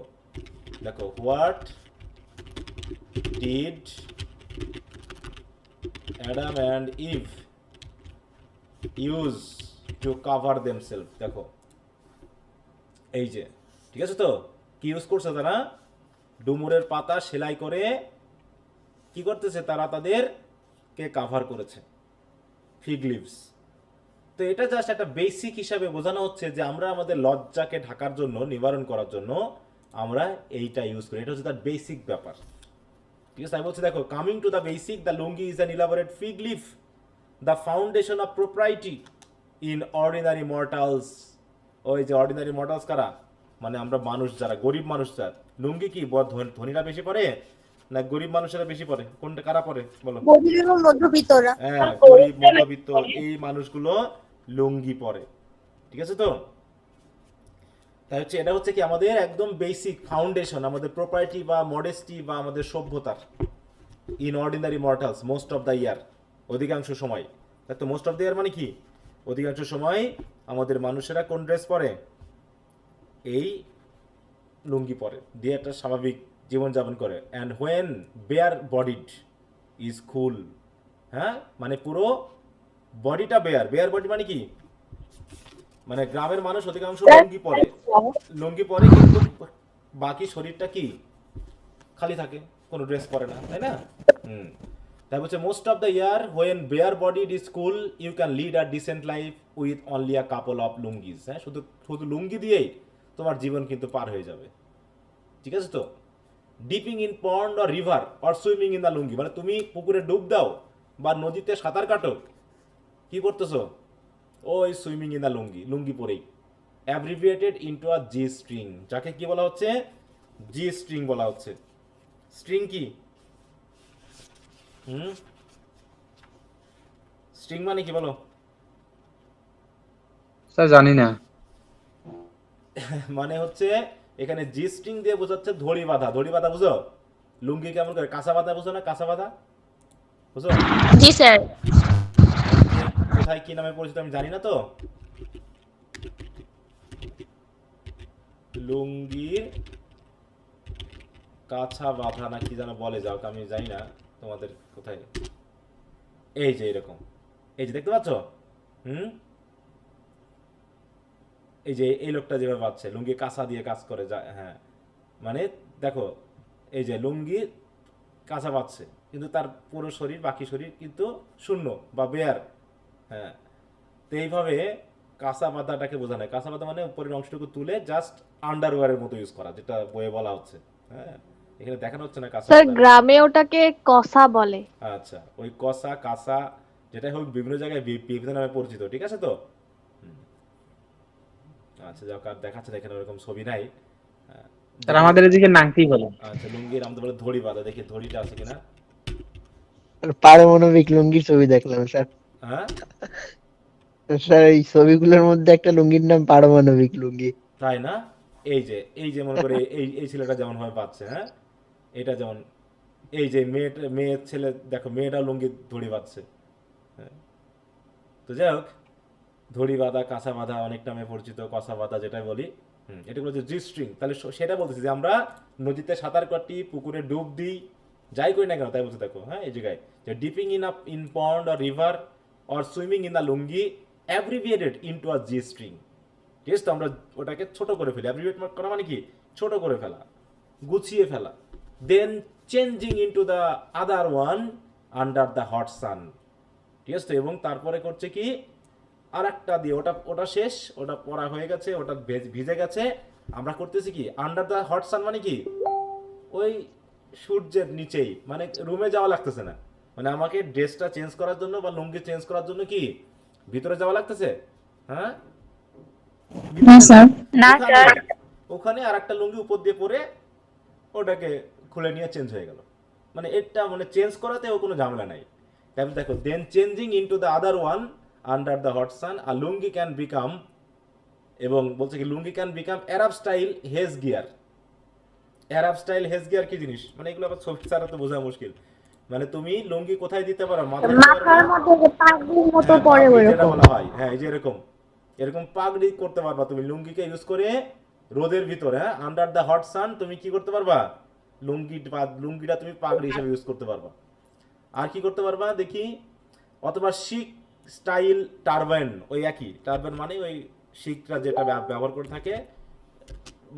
দেখো, what did Adam and Eve use to cover themself. দেখো এই যে, ঠিক আছে তো, কি ইউজ করছে তারা? ডুমুরের পাতা সেলাই করে কি করতেছে? তারা তাদেরকে কাভার করেছে, ফিগ লিভস। তো এটা জাস্ট একটা বেসিক হিসাবে বোঝানো হচ্ছে যে আমরা আমাদের লজ্জাকে ঢাকার জন্য, নিবারণ করার জন্য আমরা এইটা ইউজ করি। এটা হচ্ছে তার বেসিক ব্যাপার। ঠিক আছে, আমি বলছি দেখো, coming to the basic, the lungi is an elaborate fig leaf, the foundation of propriety in ordinary mortals. ওই যে অর্ডিনারি মর্টালস কারা? মানে আমরা মানুষ যারা, গরিব মানুষ যারা। লুঙ্গি কি ধনীরা বেশি পরে না গরিব মানুষেরা বেশি পরে? কোনটা কারা পরে বলো? গরিব এবং মধ্যবিত্তরা। হ্যাঁ, গরিব মধ্যবিত্ত এই মানুষগুলো লুঙ্গি পরে। ঠিক আছে তো? তাই হচ্ছে এটা হচ্ছে কি আমাদের একদম বেসিক ফাউন্ডেশন, আমাদের প্রপার্টি বা মডেস্টি বা আমাদের সভ্যতার। In ordinary mortals most of the ইয়ার, অধিকাংশ সময়। তাই তো মোস্ট অফ দ্য ইয়ার মানে কি? অধিকাংশ সময় আমাদের মানুষেরা কোন ড্রেস পরে? এই লুঙ্গি পরে, দিয়ে একটা স্বাভাবিক জীবনযাপন করে। And when bare bodied is cool. হ্যাঁ, মানে পুরো বডিটা বেয়ার। বেয়ার বডি মানে কি? মানে গ্রামের মানুষ অধিকাংশ লুঙ্গি পরে, লুঙ্গি পরে কিন্তু বাকি শরীরটা কি খালি থাকে, কোনো ড্রেস পরে না, তাই না? হুম। তাই বলছে most of the year when bare body is cool you can lead a decent life with only a couple of lungis. হ্যাঁ, শুধু শুধু লুঙ্গি দিয়েই তোমার জীবন কিন্তু পার হয়ে যাবে। ঠিক আছে তো? Dipping in pond or river or swimming in the lungi, মানে তুমি পুকুরে ডুব দাও বা নদীতে সাঁতার কাটো, কি করতেছো? ওই সুইমিং ইন দ্য লুঙ্গি, লুঙ্গি পরেই। Abbreviated into a G string, যাকে কি বলা হচ্ছে? জি স্ট্রিং বলা হচ্ছে। স্ট্রিং কি? হুম, স্ট্রিং মানে কি বলো? স্যার জানি না। মানে হচ্ছে এখানে জি স্ট্রিং দিয়ে বোঝাচ্ছে ধড়ি বাঁধা। ধড়ি বাঁধা বুঝো? লুঙ্গি কেমন করে কাঁচা বাঁধা বুঝো না? কাঁচা বাঁধা বুঝো? জি স্যার। কে কোথায় কি নামে পরিচিত আমি জানি না তো। লুঙ্গির কাঁচা বাঁধা না কি যেন বলে, যাও আমি জানি না তোমাদের কোথায়। এই যে এরকম, এই যে দেখতে পাচ্ছ? হুম, এই যে এই লোকটা যেভাবে পাচ্ছে লুঙ্গি কাঁচা দিয়ে কাজ করে হ্যাঁ, মানে দেখো এই যে লুঙ্গি কাঁচা পাচ্ছে কিন্তু তার পুরো শরীর, বাকি শরীর কিন্তু শূন্য বা বেয়ার। হ্যাঁ, তো এইভাবে কাঁচা বাদাটাকে বোঝা নাই। কাঁচা বাদা মানে উপরের অংশটুকু তুলে জাস্ট আন্ডারওয়্যারের মতো ইউজ করা, যেটা বইয়ে বলা হচ্ছে। হ্যাঁ, এখানে দেখানো হচ্ছে না কাঁচা স্যার বাদা। গ্রামে ওটাকে কসা বলে। আচ্ছা, ওই কষা কাঁচা যেটাই হোক বিভিন্ন জায়গায় বিভিন্ন নামে পরিচিত, ঠিক আছে তো? হুম, আচ্ছা, যাও কার দেখাচ্ছে না, এখানে ওরকম ছবি নাই। হ্যাঁ, স্যার দেখি। আমাদের এদিকে নাংটি বলে। আচ্ছা, লুঙ্গির আমাদের বলে ধড়ি বাঁধা, দেখি ধড়িটা আছে কিনা। পারমাণবিক লুঙ্গির ছবি দেখলাম স্যার। হ্যাঁ, স্যার এই ছবিগুলোর মধ্যে একটা লুঙ্গির নাম পারমাণবিক লুঙ্গি। তাই না? এই যে মনে করে এই এই ছেলেটা যেমন ভাবে পাচ্ছে, হ্যাঁ, এটা যেমন এই যে মেয়ের ছেলে দেখো, মেয়েটা লুঙ্গি ধড়ি বাঁধছে। হ্যাঁ, তো যাই হোক, ধড়ি বাঁধা, কাঁচা বাঁধা অনেক নামে পরিচিত, কষা বাঁধা যেটাই বলি। এটা হচ্ছে জি স্ট্রিং। তাহলে সেটা বলতেছি যে আমরা নদীতে সাঁতার কাটি, পুকুরে ডুব দিই, যাই করি না কেন, তাই বলতে দেখো। হ্যাঁ, এই জায়গায় যে dipping in pond or river or swimming in the lungi abbreviated into a G string. ঠিক আছে, তো আমরা ওটাকে ছোট করে ফেলি। অ্যাব্রিভিয়েট করা মানে কি? ছোট করে ফেলা, গুছিয়ে ফেলা। Then changing into the other one under the hot sun. ঠিক আছে, এবং তারপরে করছে কি, আর একটা দিয়ে ওটা ওটা শেষ, ওটা পড়া হয়ে গেছে, ওটা ভিজে গেছে। আমরা করতেছি কি, আন্ডার দ্য হট সান মানে কি, ওই সূর্যের নিচেই, মানে রুমে যাওয়া লাগতেছে না। মানে আমাকে ড্রেসটা চেঞ্জ করার জন্য বা লুঙ্গি চেঞ্জ করার জন্য কি ভিতরে যাওয়া লাগতেছে? হ্যাঁ, না ভিতরে না, স্যার। না ওখানে স্যার। ওখানে আর একটা লুঙ্গি উপর দিয়ে পরে ওটাকে খুলে নিয়ে চেঞ্জ হয়ে গেল। মানে এটা মানে চেঞ্জ করাতেও কোনো ঝামেলা নাই। তারপর দেখো, then changing into the other one under the hot sun a lungi can become, এবং বলছে কি lungi can become Arab style হেজ গিয়ার। অ্যারাব স্টাইল হেজ গিয়ার কি জিনিস, মানে এগুলো আবার ছবি ছাড়া তো বোঝা মুশকিল। মানে তুমি লুঙ্গি কোথায় দিতে পারো? মাথায় দিতে পারবে মাথার না? মধ্যে যে পাগড়ির মতো হ্যাঁ, পরে পাগড়ি যেটা ওরকম। বলা হয়, হ্যাঁ, এই যে এরকম এরকম পাগড়ি করতে পারবা তুমি লুঙ্গিকে ইউজ করে রোদের ভিতরে। হ্যাঁ, আন্ডার দ্য হট সান তুমি কি করতে পারবা? লুঙ্গিটা তুমি পাগড়ি হিসেবে ইউজ করতে পারবা। আর কি করতে পারবা দেখি? অথবা শিক স্টাইল টারবান, ওই একই টারবান মানে ওই শিকরা যেটা ব্যবহার করে থাকে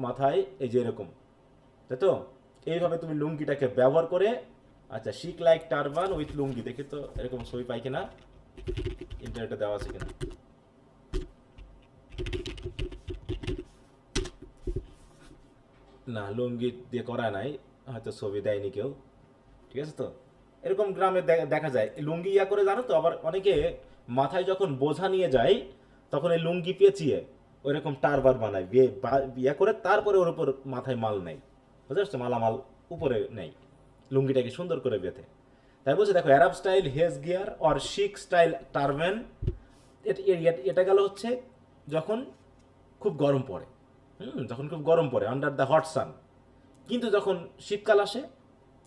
মাথায়, এই যে এরকম, তাই তো? এইভাবে তুমি লুঙ্গিটাকে ব্যবহার করে, আচ্ছা, শিক লাইক টারবান উইথ লুঙ্গি, দেখি তো এরকম ছবি পাই কিনা, ইন্টারনেটে দেওয়া আছে কিনা। না, লুঙ্গি দিয়ে করা নাই, হয়তো ছবি দেয়নি কেউ। ঠিক আছে, তো এরকম গ্রামে দেখা যায় লুঙ্গি ইয়া করে, জানো তো? আবার অনেকে মাথায় যখন বোঝা নিয়ে যায় তখন এই লুঙ্গি পেঁচিয়ে ওইরকম টারবার বানায়, ইয়া করে, তারপরে ওর উপর মাথায় মাল নেয়, বুঝতে পারছো? মালামাল উপরে নেই, লুঙ্গিটাকে সুন্দর করে বেঁধে। তাই বলছে দেখো, অ্যারাব স্টাইল হেজ গিয়ার অর শিক স্টাইল টারবান। এটা গেল হচ্ছে যখন খুব গরম পড়ে। যখন খুব গরম পড়ে আন্ডার দ্য হট সান। কিন্তু যখন শীতকাল আসে,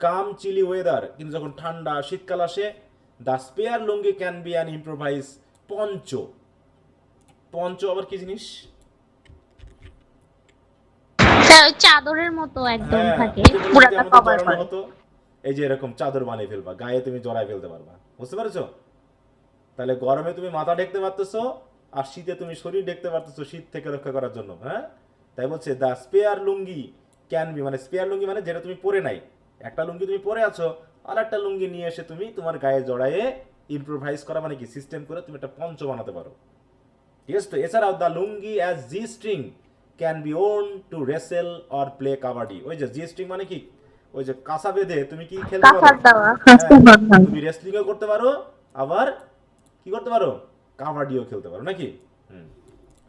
কাম চিলি ওয়েদার, কিন্তু যখন ঠান্ডা শীতকাল আসে, the spare lungi can be an improvise পঞ্চ। পঞ্চ আবার কি জিনিস? স্যার ওই চাদরের মতো একদম হ্যাঁ, থাকে, ওকে বলে যদি পুরাটা আমাদের কভার জড়ানো করে। হতো, এই যে এরকম চাদর বানিয়ে ফেলবা, গায়ে তুমি জড়ায় ফেলতে পারবা, বুঝতে পারছো? তাহলে গরমে তুমি মাথা ঢেকতে পারতেছো, আর শীতে তুমি শরীর ঢেকতে পারতেছো, শীত থেকে রক্ষা করার জন্য। হ্যাঁ, তাই বলছে the spare lungi can B, মানে স্পেয়ার লুঙ্গি মানে যেটা তুমি পরে নাই, একটা লুঙ্গি তুমি পরে আছো, আর একটা লুঙ্গি নিয়ে এসে তুমি তোমার গায়ে জড়ায়ে ইম্প্রোভাইজ করা, মানে কি সিস্টেম করে তুমি একটা পঞ্চ বানাতে পারো। ঠিক আছে, তো এছাড়াও the lungi as G string can be worn to wrestle or play kabaddi. ওই যে জি স্ট্রিং মানে কি, ওই যে কাঁসা বেঁধে তুমি কি খেলতে পারো? কাঁথার দেওয়া। হ্যাঁ, তুমি রেসলিংও করতে পারো, আবার কি করতে পারো, কাবাডিও খেলতে পারো, নাকি?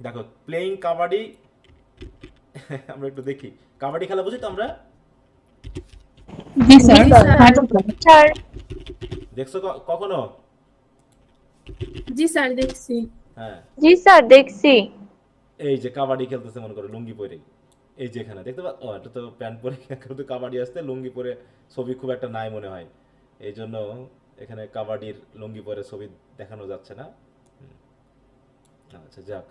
দেখো, প্লেইং কাবাডি আমরা একটু দেখি, কাবাডি খেলা বুঝি তো আমরা? জি স্যার। স্যার দেখছো কখনো? জি স্যার দেখছি। হ্যাঁ, জি স্যার দেখছি। এই যে কাবাডি খেলতেছে মনে করো লুঙ্গি পরে, এই যে এখানে দেখতে পাচ্ছ, এটা তো প্যান্ট পরে কিন্তু কাবাডি আসতে লুঙ্গি পরে ছবি খুব একটা নাই মনে হয়, এই জন্য এখানে কাবাডির লুঙ্গি পরে ছবি দেখানো যাচ্ছে না। আচ্ছা, যাক।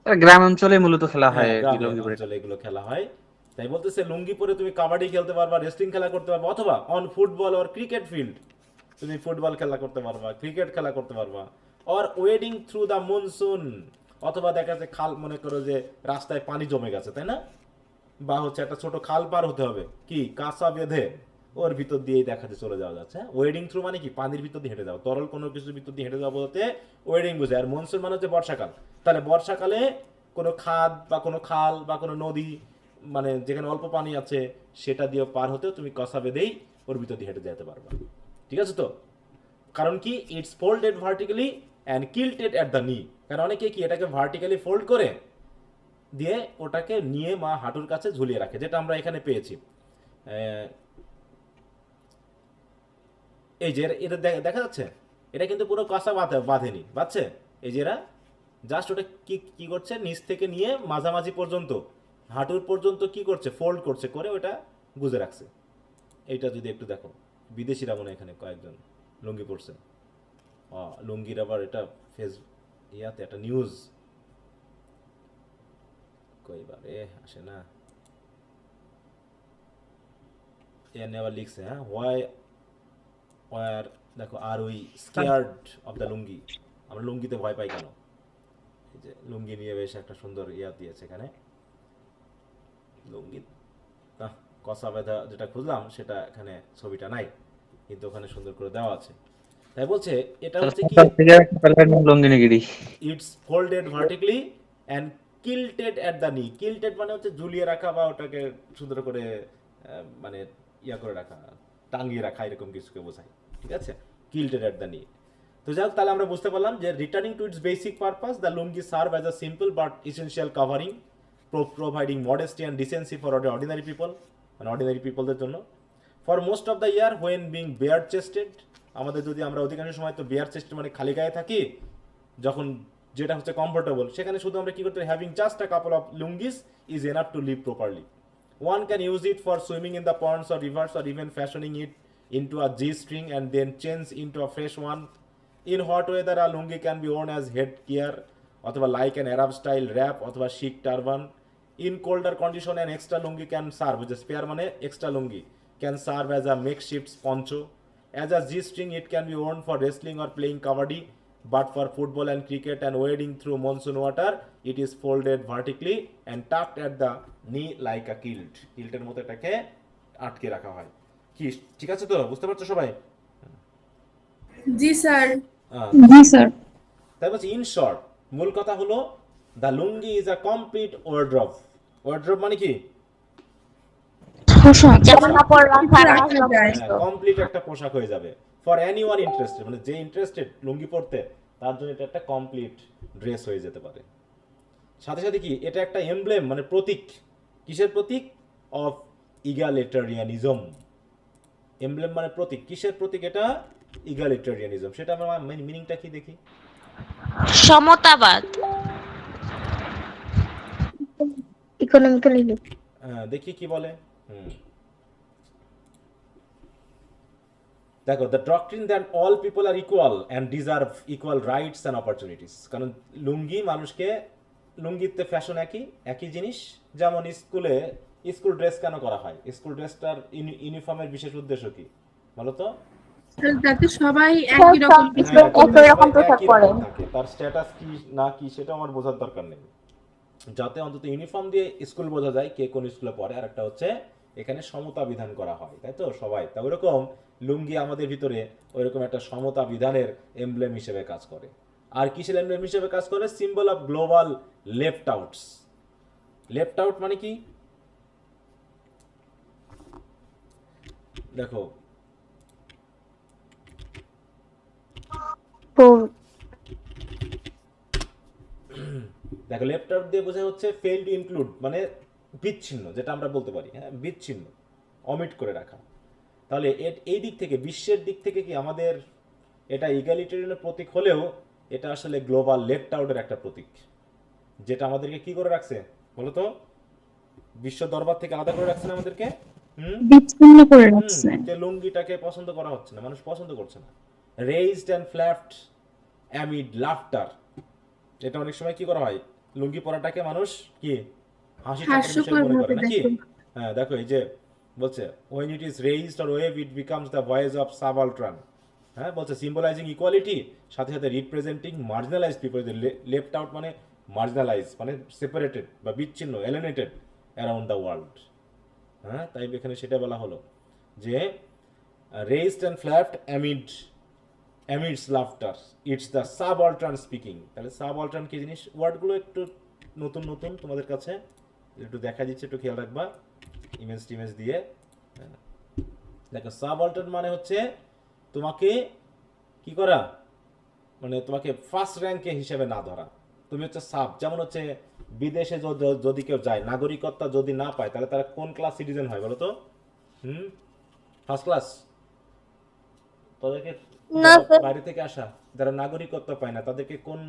স্যার গ্রাম অঞ্চলে মূলত খেলা হয় হ্যাঁ, আর কি গ্রামের লুঙ্গি পরে। অঞ্চলে এগুলো খেলা হয়। তাই বলতেছে লুঙ্গি পরে তুমি কাবাডি খেলতে পারবা, রেসলিং খেলা করতে পারবা, অথবা on football or cricket field তুমি ফুটবল খেলা করতে পারবা, ক্রিকেট খেলা করতে পারবা, or wedding through the monsoon, অথবা দেখা যাচ্ছে খাল, মনে করো যে রাস্তায় পানি জমে গেছে, তাই না? বা হচ্ছে একটা ছোট খাল পার হতে হবে, কি কাঁচা বেঁধে ওর ভিতর দিয়েই দেখাতে চলে যাওয়া যাচ্ছে। ওয়েডিং থ্রু মানে কি, পানির ভিতর দিয়ে হেঁটে যাওয়া, তরল কোনো কিছুর ভিতর দিয়ে হেঁটে যাওয়া বলতে ওয়েডিং বোঝায়। আর মনসুন মানে হচ্ছে বর্ষাকাল। তাহলে বর্ষাকালে কোনো খাদ বা কোনো খাল বা কোনো নদী, মানে যেখানে অল্প পানি আছে সেটা দিয়ে পার হতেও তুমি কষা বেঁধেই ওর ভিতর দিয়ে হেঁটে যেতে পারবা। ঠিক আছে তো? কারণ কি, it's folded vertically and kilted at the knee. কারণ অনেকে কি এটাকে ভার্টিক্যালি ফোল্ড করে দিয়ে ওটাকে নিয়ে মা হাঁটুর কাছে ঝুলিয়ে রাখে, যেটা আমরা এখানে পেয়েছি। এই যে এটা দেখা যাচ্ছে, এটা কিন্তু পুরো কষা বাঁধেনি, বাঁধছে? এই যে এরা জাস্ট ওটা কি কি করছে, নিচ থেকে নিয়ে মাঝামাঝি পর্যন্ত হাঁটুর পর্যন্ত কি করছে, ফোল্ড করছে, করে ওটা গুজে রাখছে। এইটা যদি একটু দেখো, বিদেশিরা মনে এখানে কয়েকজন লুঙ্গি পরছে। লুঙ্গির আবার এটা ফেস ইয়াতে একটা নিউজ কইবারে আসে না, এ নেভার লিখছে, হ্যাঁ, ওয়ার দেখো, আর উই স্কেয়ার্ড অফ দ্য লুঙ্গি, আমরা লুঙ্গিতে ভয় পাই কেন? এই যে লুঙ্গি নিয়ে বেশ একটা সুন্দর ইয়া দিয়েছে এখানে। লুঙ্গি না, কষা বেঁধা যেটা খুঁজলাম সেটা এখানে ছবিটা নাই, কিন্তু ওখানে সুন্দর করে দেওয়া আছে। তাই বলছে এটা হচ্ছে কি, লুঙ্গিনিগিরি। It's folded vertically and kilted at the knee. Kilted মানে হচ্ছে ঝুলিয়ে রাখা বা ওটাকে সুন্দর করে মানে ইয়া করে রাখা, টাঙিয়ে রাখা, এরকম কিছুকে বোঝায়। ঠিক আছে, কিল্টেড অ্যাট দ্য নি। তো যাই হোক, তাহলে আমরা বুঝতে পারলাম যে returning to its basic purpose, the lungi serve as a simple but essential covering, providing modesty and decency for ordinary people, মানে অর্ডিনারি পিপলদের জন্য। For most of the year when being bare chested, আমাদের যদি আমরা অধিকাংশ সময় তো বেয়ার চেস্টেড মানে খালি গায়ে থাকি, যখন যেটা হচ্ছে কমফোর্টেবল, সেখানে শুধু আমরা কি করতে, having just a couple of lungis is enough to live properly. One can use it for swimming in the ponds or rivers or even fashioning it into a G string and then change into a fresh one. In hot weather a lungi can be worn as headgear অথবা like an Arab style wrap অথবা Sikh turban. In colder condition an extra lungi can serve, যে spare মানে extra lungi, can serve as a makeshift poncho. As a G-string, it can be worn for wrestling or playing kabaddi, but for football and cricket and wading through monsoon water, it is folded vertically and tucked at the knee like a kilt. কিল্টের মতো এটাকে আটকে রাখা হয়। কি ঠিক আছে তো? বুঝতে পারছো সবাই? জি স্যার। আহ, জি স্যার। তাই বলছি, ইন শর্ট মূল কথা হলো, the lungi is a complete wardrobe. Wardrobe মানে কি? পোশাক। জামা কাপড় রাখার রাখা আসবাব যায়। কমপ্লিট একটা পোশাক হয়ে যাবে ফর এনি ওয়ান ইন্টারেস্টেড, মানে যে ইন্টারেস্টেড লুঙ্গি পরতে, তার জন্য এটা একটা কমপ্লিট ড্রেস হয়ে যেতে পারে। সাথে সাথে কি, এটা একটা এমব্লেম মানে প্রতীক। কিসের প্রতীক? অফ ইগালিটারিয়ানিজম। এমব্লেম মানে প্রতীক। কিসের প্রতীক এটা? ইগালিটারিয়ানিজম। সেটা আমরা মিনিংটা কি দেখি। সমতাবাদ। ইকোনমিক্যালি। দেখি কি বলে। দেখো, the doctrine that all people are equal and deserve equal rights and opportunities. কারণ লুঙ্গি মানুষকে, লুঙ্গিতে ফ্যাশন একই একই জিনিস। যেমন স্কুল ড্রেস কেন করা হয়? স্কুল ড্রেসটার ইউনিফর্মের বিশেষ উদ্দেশ্য কি বলো তো? যাতে সবাই একই রকম কিছু হ্যাঁ, যাতে একই রকম সবাই পোশাক একই পরে। রকম থাকে, তার স্ট্যাটাস কি না কি সেটা আমার বোঝার দরকার নেই, যাতে অন্তত ইউনিফর্ম দিয়ে স্কুল বোঝা যায় কে কোন স্কুলে পড়ে। আর একটা হচ্ছে এখানে সমতা বিধান করা হয়, তাই তো সবাই। তা ওইরকম লুঙ্গি আমাদের ভিতরে ওইরকম একটা সমতা বিধানের এমব্লেম হিসেবে কাজ করে। আর কিসের এমব্লেম হিসেবে কাজ করে? Symbol of global left outs. Left out মানে কি? দেখো, দেখো লেফট আউট দিয়ে বোঝা হচ্ছে ফেল টু ইনক্লুড, মানে বিচ্ছিন্ন, যেটা আমরা বলতে পারি, হ্যাঁ, বিচ্ছিন্ন, অমিট করে রাখা। তাহলে এই দিক থেকে, বিশ্বের দিক থেকে কি আমাদের এটা ইগালিটেরিয়ানের প্রতীক হলেও এটা আসলে গ্লোবাল লেফট আউটের একটা প্রতীক, যেটা আমাদেরকে কি করে রাখছে বলতো? বিশ্ব দরবার থেকে আলাদা করে রাখছে না আমাদেরকে। বিচ্ছিন্ন করে রাখছে। যে লুঙ্গিটাকে পছন্দ করা হচ্ছে না, মানুষ পছন্দ করছে না। Raised and flat amid laughter, এটা অনেক সময় কি করা হয়, লুঙ্গি পরাটাকে মানুষ কি হাসি ঠাট্টার বিষয় মনে করে নাকি? হ্যাঁ, দেখো এই যে বলছে, when it is raised or wave it becomes the voice of subaltern। হ্যাঁ, বলছে সিম্বলাইজিং ইকুয়ালিটি, সাথে সাথে representing marginalised people. Left out মানে মার্জিনালাইজ, মানে সেপারেটেড বা বিচ্ছিন্ন, এলিনেটেড অ্যারাউন্ড দ্য ওয়ার্ল্ড। হ্যাঁ, তাই এখানে সেটা বলা হলো। যে raised and flapped amidst laughter, it's the subaltern speaking। তাহলে subaltern কি জিনিস, ওয়ার্ডগুলো একটু নতুন নতুন তোমাদের কাছে, একটু দেখা দিচ্ছে, একটু খেয়াল রাখবা ইমেজ দিয়ে। দেখো সাবঅল্টার্ন মানে হচ্ছে তোমাকে কি করা, মানে তোমাকে ফার্স্ট র্যাঙ্কে হিসেবে না ধরা, তুমি হচ্ছে সাব। যেমন হচ্ছে বিদেশে যদি কেউ যায়, নাগরিকত্ব যদি না পায়, তাহলে তারা কোন ক্লাস সিটিজেন হয় বলো তো? First class. তাদেরকে না স্যার, বাইরে থেকে আসা যারা নাগরিকত্ব পায় না, তাদেরকে কোন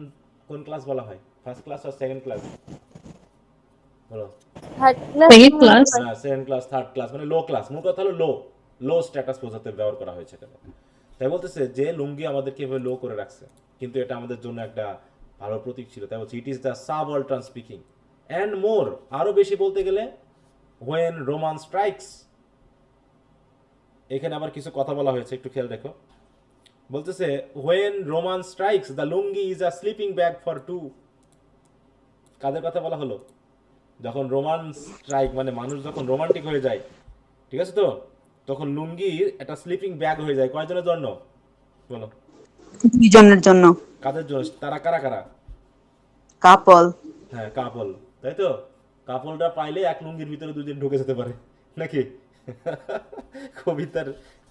কোন ক্লাস বলা হয়? ফার্স্ট ক্লাস আর সেকেন্ড ক্লাস বলো? Third class. Second class. হ্যাঁ, সেকেন্ড ক্লাস, থার্ড ক্লাস, মানে লো ক্লাস। মূল কথা হলো লো স্ট্যাটাস বোঝাতে ব্যবহার করা হয়েছে এখানে। তাই বলতেছে যে লুঙ্গি আমাদেরকে এভাবে লো করে রাখছে, কিন্তু এটা আমাদের জন্য একটা ভালো প্রতীক ছিল। তাই বলছে it is the subaltern speaking and more. আরো বেশি বলতে গেলে হোয়েন রোমান স্ট্রাইকস, এখানে আবার কিছু কথা বলা হয়েছে, একটু খেয়াল দেখো। বলতেছে when romance strikes the lungi is a sleeping bag for two. কাদের কথা বলা হলো? যখন রোমান স্ট্রাইক মানে মানুষ যখন রোমান্টিক হয়ে যায়, ঠিক আছে তো, তখন লুঙ্গি একটা স্লিপিং ব্যাগ হয়ে যায় কয়জনের জন্য বলো? দুইজনের জন্য। কাদের জন্য? তারা কারা কারা? কাপল। হ্যাঁ, কাপল, তাই তো। কাপলটা পাইলে এক লুঙ্গির ভিতরে দুজন ঢুকে যেতে পারে নাকি? কবিতার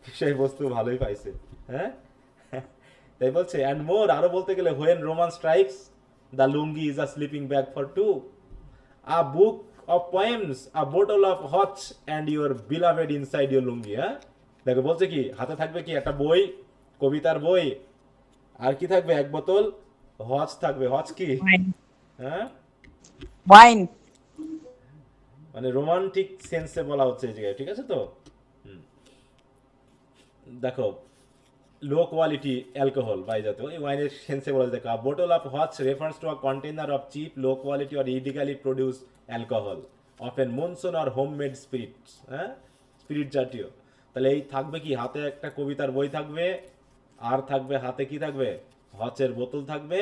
বিষয়বস্তু ভালোই পাইছে, হ্যাঁ। তাই বলছে অ্যান্ড মোর, আরো বলতে গেলে when romance strikes the lungi is a sleeping bag for two, a book of poems, a bottle of hotch and your beloved inside your lungi। হ্যাঁ, দেখো বলছে কি, হাতে থাকবে কি একটা বই, কবিতার বই, আর কি থাকবে? এক বোতল হচ থাকবে। হচ কি? হ্যাঁ, ওয়াইন। মানে রোমান্টিক সেন্সে বলা হচ্ছে এই জায়গায়, ঠিক আছে তো। দেখো লো কোয়ালিটি অ্যালকোহল বা এই জাতীয় এই ওয়াইনের সেন্সে বলা যায়। দেখো bottle of hooch refers to a container of cheap low quality or illegally produce alcohol often moonshine or homemade spirits. হ্যাঁ, স্পিরিট জাতীয়। তাহলে এই থাকবে কি, হাতে একটা কবিতার বই থাকবে, আর থাকবে হাতে কি থাকবে? হচের বোতল থাকবে,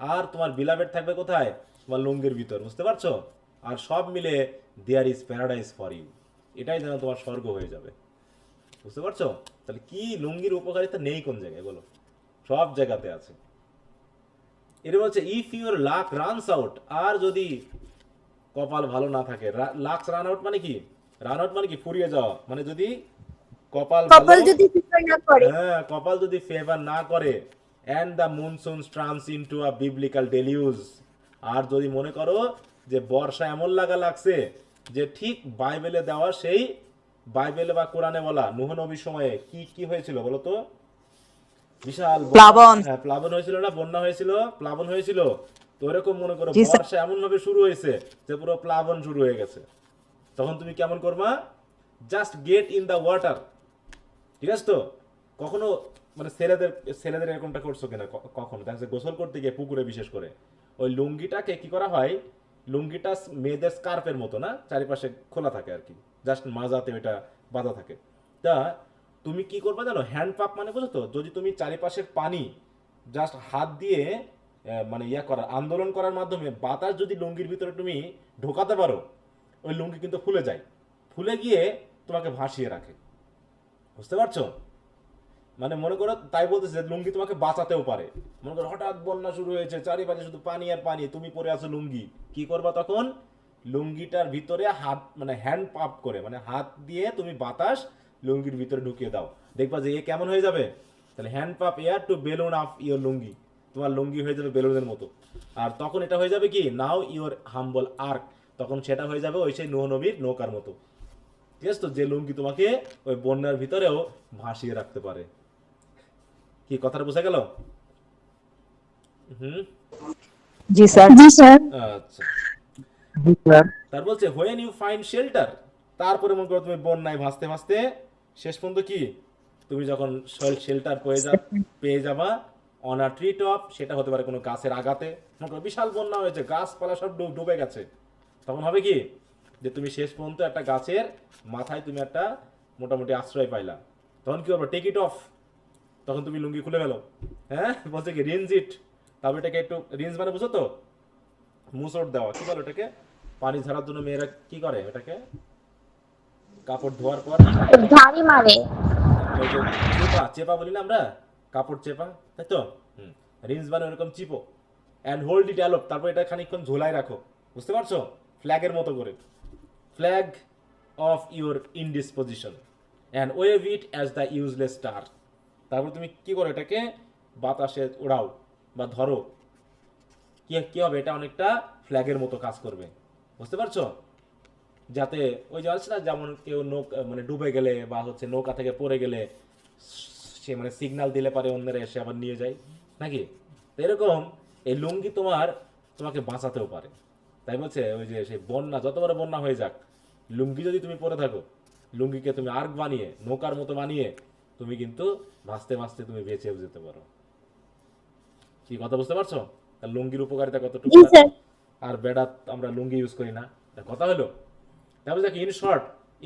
আর তোমার বিলাভেড থাকবে কোথায়? তোমার লুঙ্গির ভিতর, বুঝতে পারছো? আর সব মিলে there is paradise for you, এটাই যেন তোমার স্বর্গ হয়ে যাবে, বুঝতে পারছো? তাহলে কি লুঙ্গির উপকারিতা নেই কোন জায়গায় বলো? সব জায়গাতে আছে। এটা বলছে if your luck runs out, আর যদি কপাল ভালো না থাকে। লাক্স রান আউট মানে কি? রান আউট মানে কি? ফুরিয়ে যাওয়া, মানে যদি কপাল কপাল ভালো, যদি ফিকার না করে। হ্যাঁ, কপাল যদি ফেভার না করে। And the monsoon turns into a biblical deluge, আর যদি মনে করো যে বর্ষা এমন লাগছে যে ঠিক বাইবেলে দেওয়া সেই, বাইবেলে বা কোরআনে বলা নূহ নবীর সময়ে কি কি হয়েছিল বলো তো? বিশাল প্লাবন। হ্যাঁ, প্লাবন হয়েছিল না? বন্যা হয়েছিল, প্লাবন হয়েছিল। তো এরকম মনে করো জি স্যার। বর্ষা এমন ভাবে শুরু হয়েছে যে পুরো প্লাবন শুরু হয়ে গেছে। তখন তুমি কেমন করবা? Just get in the water, ঠিক আছে তো। কখনো মানে ছেলেদের এরকমটা করছো কিনা? কখনো দেখা যাচ্ছে গোসল করতে গিয়ে পুকুরে, বিশেষ করে ওই লুঙ্গিটাকে কি করা হয়, লুঙ্গিটা মেয়েদের স্কার্ফের মতো না, চারিপাশে খোলা থাকে আর কি, জাস্ট মাজাতে ওইটা বাঁধা থাকে। তা তুমি কি করবা জানো? হ্যান্ড পাম্প মানে বুঝো তো, যদি তুমি চারিপাশের পানি জাস্ট হাত দিয়ে মানে ইয়া করার, আন্দোলন করার মাধ্যমে বাতাস যদি লুঙ্গির ভিতরে তুমি ঢোকাতে পারো, ওই লুঙ্গি কিন্তু ফুলে যায়, ফুলে গিয়ে তোমাকে ভাসিয়ে রাখে, বুঝতে পারছো? মানে মনে করো, তাই বলতেছে যে লুঙ্গি তোমাকে বাঁচাতেও পারে। মনে করো হঠাৎ বন্যা শুরু হয়েছে, চারিপাশে শুধু পানি আর পানি, তুমি পরে আছো লুঙ্গি, কি করবা তখন? লুঙ্গিটার ভিতরে হাত মানে হ্যান্ড পাম্প করে, মানে হাত দিয়ে তুমি বাতাস লুঙ্গির ভিতরে ঢুকিয়ে দাও, দেখবা যে এ কেমন হয়ে যাবে। তাহলে hand pump air to balloon up your lungi, তোমার লুঙ্গি হয়ে যাবে বেলুনের মতো। আর তখন এটা হয়ে যাবে কি, নাও ইওর হাম্বল আর্ক, তখন সেটা হয়ে যাবে ওই সেই নূহ নবীর নৌকার মতো, ঠিক আছে তো, যে লুঙ্গি তোমাকে ওই বন্যার ভিতরেও ভাসিয়ে রাখতে পারে। কি কথাটা বোঝা গেল? জি স্যার। জি স্যার। আচ্ছা, জি স্যার। তার বলছে হোয়েন ইউ ফাইন্ড শেল্টার, তারপরে মনে করো তুমি বন্যায় ভাসতে ভাসতে শেষ পর্যন্ত কি, তুমি যখন শেল্টার পেয়ে যাবা অন আ ট্রি টপ, সেটা হতে পারে কোনো গাছের আগাতে। মনে করো বিশাল বন্যা হয়েছে, গাছপালা সব ডুবে গেছে, তখন হবে কি, যে তুমি শেষ পর্যন্ত একটা গাছের মাথায় তুমি একটা মোটামুটি আশ্রয় পাইলা। তখন কি করবো? টেক ইট অফ, তখন তুমি লুঙ্গি খুলে গেল। হ্যাঁ, বলছে কি রিনজ ইট, তারপর এটাকে একটু, রিনজ মানে বুঝো তো, মুসড় দেওয়া, কি বলো এটাকে? পানি ঝরার জন্য মেয়েরা কি করে এটাকে? কাপড় ধোয়ার পর ঝাড়ি মারে। ওই যে চেপা চেপা বলি না আমরা, কাপড় চেপা, তাই তো? রিন্স মানে ওরকম চিপো, অ্যান্ড হোল্ড ইট অ্যালোপ, তারপর এটা খানিকক্ষণ ঝোলাই রাখো, বুঝতে পারছো? ফ্ল্যাগের মতো করে, flag of your indisposition and wave it as the useless star. তারপর তুমি কি করো, এটাকে বাতাসে উড়াও বা ধরো, কি কি হবে, এটা অনেকটা ফ্ল্যাগের মতো কাজ করবে, বুঝতে পারছো? যাতে ওই যে আছে না, যেমন কেউ নৌকা মানে ডুবে গেলে বা হচ্ছে নৌকা থেকে পড়ে গেলে সে মানে সিগন্যাল দিলে পারে অন্যরা এসে আবার নিয়ে যায় নাকি, তো এরকম এই লুঙ্গি তোমাকে বাঁচাতেও পারে। তাই বলছে ওই যে সেই বন্যা, যত বড় বন্যা হয়ে যাক, লুঙ্গি যদি তুমি পরে থাকো, লুঙ্গিকে তুমি আর্ক বানিয়ে নৌকার মতো বানিয়ে তুমি কিন্তু ভাসতে ভাসতে তুমি বেঁচেও যেতে পারো। কি কথা বুঝতে পারছো? তার লুঙ্গির উপকারিতা কতটুকু, জি স্যার। আর বেড়াত আমরা লুঙ্গি ইউজ করি না, এটা কথা হলো। তারপরে দেখি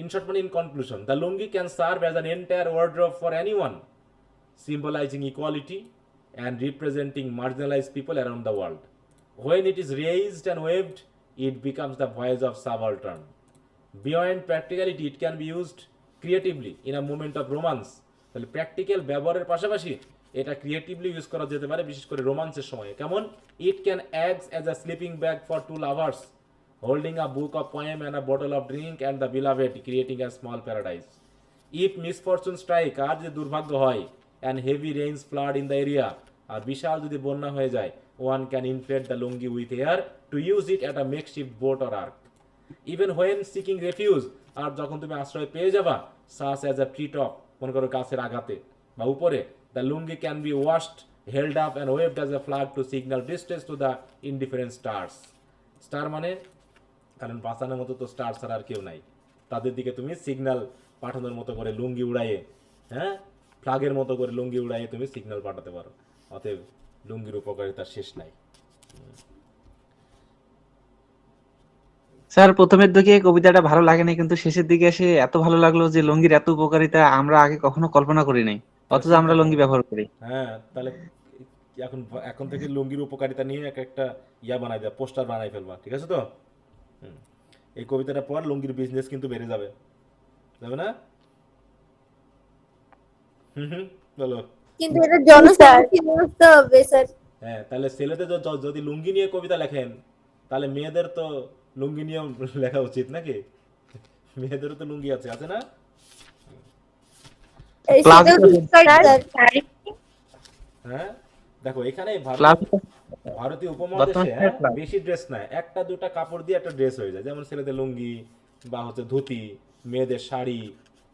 in short মানে in conclusion, the lungi can serve as an entire wardrobe for anyone, symbolizing equality and representing marginalized people around the world. When it is raised and waved, it becomes the voice of subaltern. Beyond practicality, it can be used creatively in a moment of romance. তাহলে practical ব্যবহারের পাশাপাশি এটা creatively use করা যেতে পারে, বিশেষ করে রোমান্সের সময়। কেমন? It can act as a sleeping bag for two lovers holding a book of poem and a bottle of drink and the beloved creating a small paradise. If misfortune strike, আর যে দুর্ভাগ্য হয়, and heavy rains flood in the area, আর বিশাল যদি বন্যা হয়ে যায়, one can inflate the lungi with air to use it at a makeshift boat or ark. Even when seeking refuge, আর যখন তুমি আশ্রয় পেয়ে যাবা, such as a tree top, মনে করো গাছের আঘাতে বা উপরে, the lungi can be washed, held up and waved as a flag to signal distress to the indifferent stars. Star মানে, কারণ বাঁচানোর মতো তো স্টার ছাড়া আর কেউ নাই, তাদের দিকে তুমি সিগন্যাল পাঠানোর মতো করে লুঙ্গি উড়াইয়ে, হ্যাঁ, ফ্লাগের মতো করে লুঙ্গি উড়াইয়ে তুমি সিগন্যাল পাঠাতে পারো। অতএব লুঙ্গির উপকারিতার শেষ নাই। স্যার প্রথমের দিকে কবিতাটা ভালো লাগেনি, কিন্তু শেষের দিকে এসে এত ভালো লাগলো যে লুঙ্গির এত উপকারিতা আমরা আগে কখনো কল্পনা করি নাই, তাহলে অথচ চিন্তা আমরা করো। লুঙ্গি ব্যবহার করি। হ্যাঁ, তাহলে এখন এখন থেকে লুঙ্গির উপকারিতা নিয়ে একটা ইয়া বানাই দেওয়া, পোস্টার বানাই ফেলবা, ঠিক আছে তো? এই কবিতাটা পর লুঙ্গির বিজনেস কিন্তু বেড়ে যাবে, যাবে না? বলো। কিন্তু এটা জনসম্মুখী বুঝতে হবে স্যার। হ্যাঁ, তাহলে ছেলেদের যদি লুঙ্গি নিয়ে কবিতা লেখেন, তাহলে মেয়েদের তো লুঙ্গি নিয়েও লেখা উচিত নাকি? মেয়েদেরও তো লুঙ্গি আছে, আছে না? সেটাও ঠিক স্যার। হ্যাঁ, দেখো এখানে ক্লাস ভারতীয় বর্তমান উপমহাদেশে সময়ে ক্লাস বেশি ড্রেস নাই, একটা দুটা কাপড় দিয়ে একটা ড্রেস হয়ে যায়, যেমন ছেলেদের লুঙ্গি বা হচ্ছে ধুতি, মেয়েদের শাড়ি।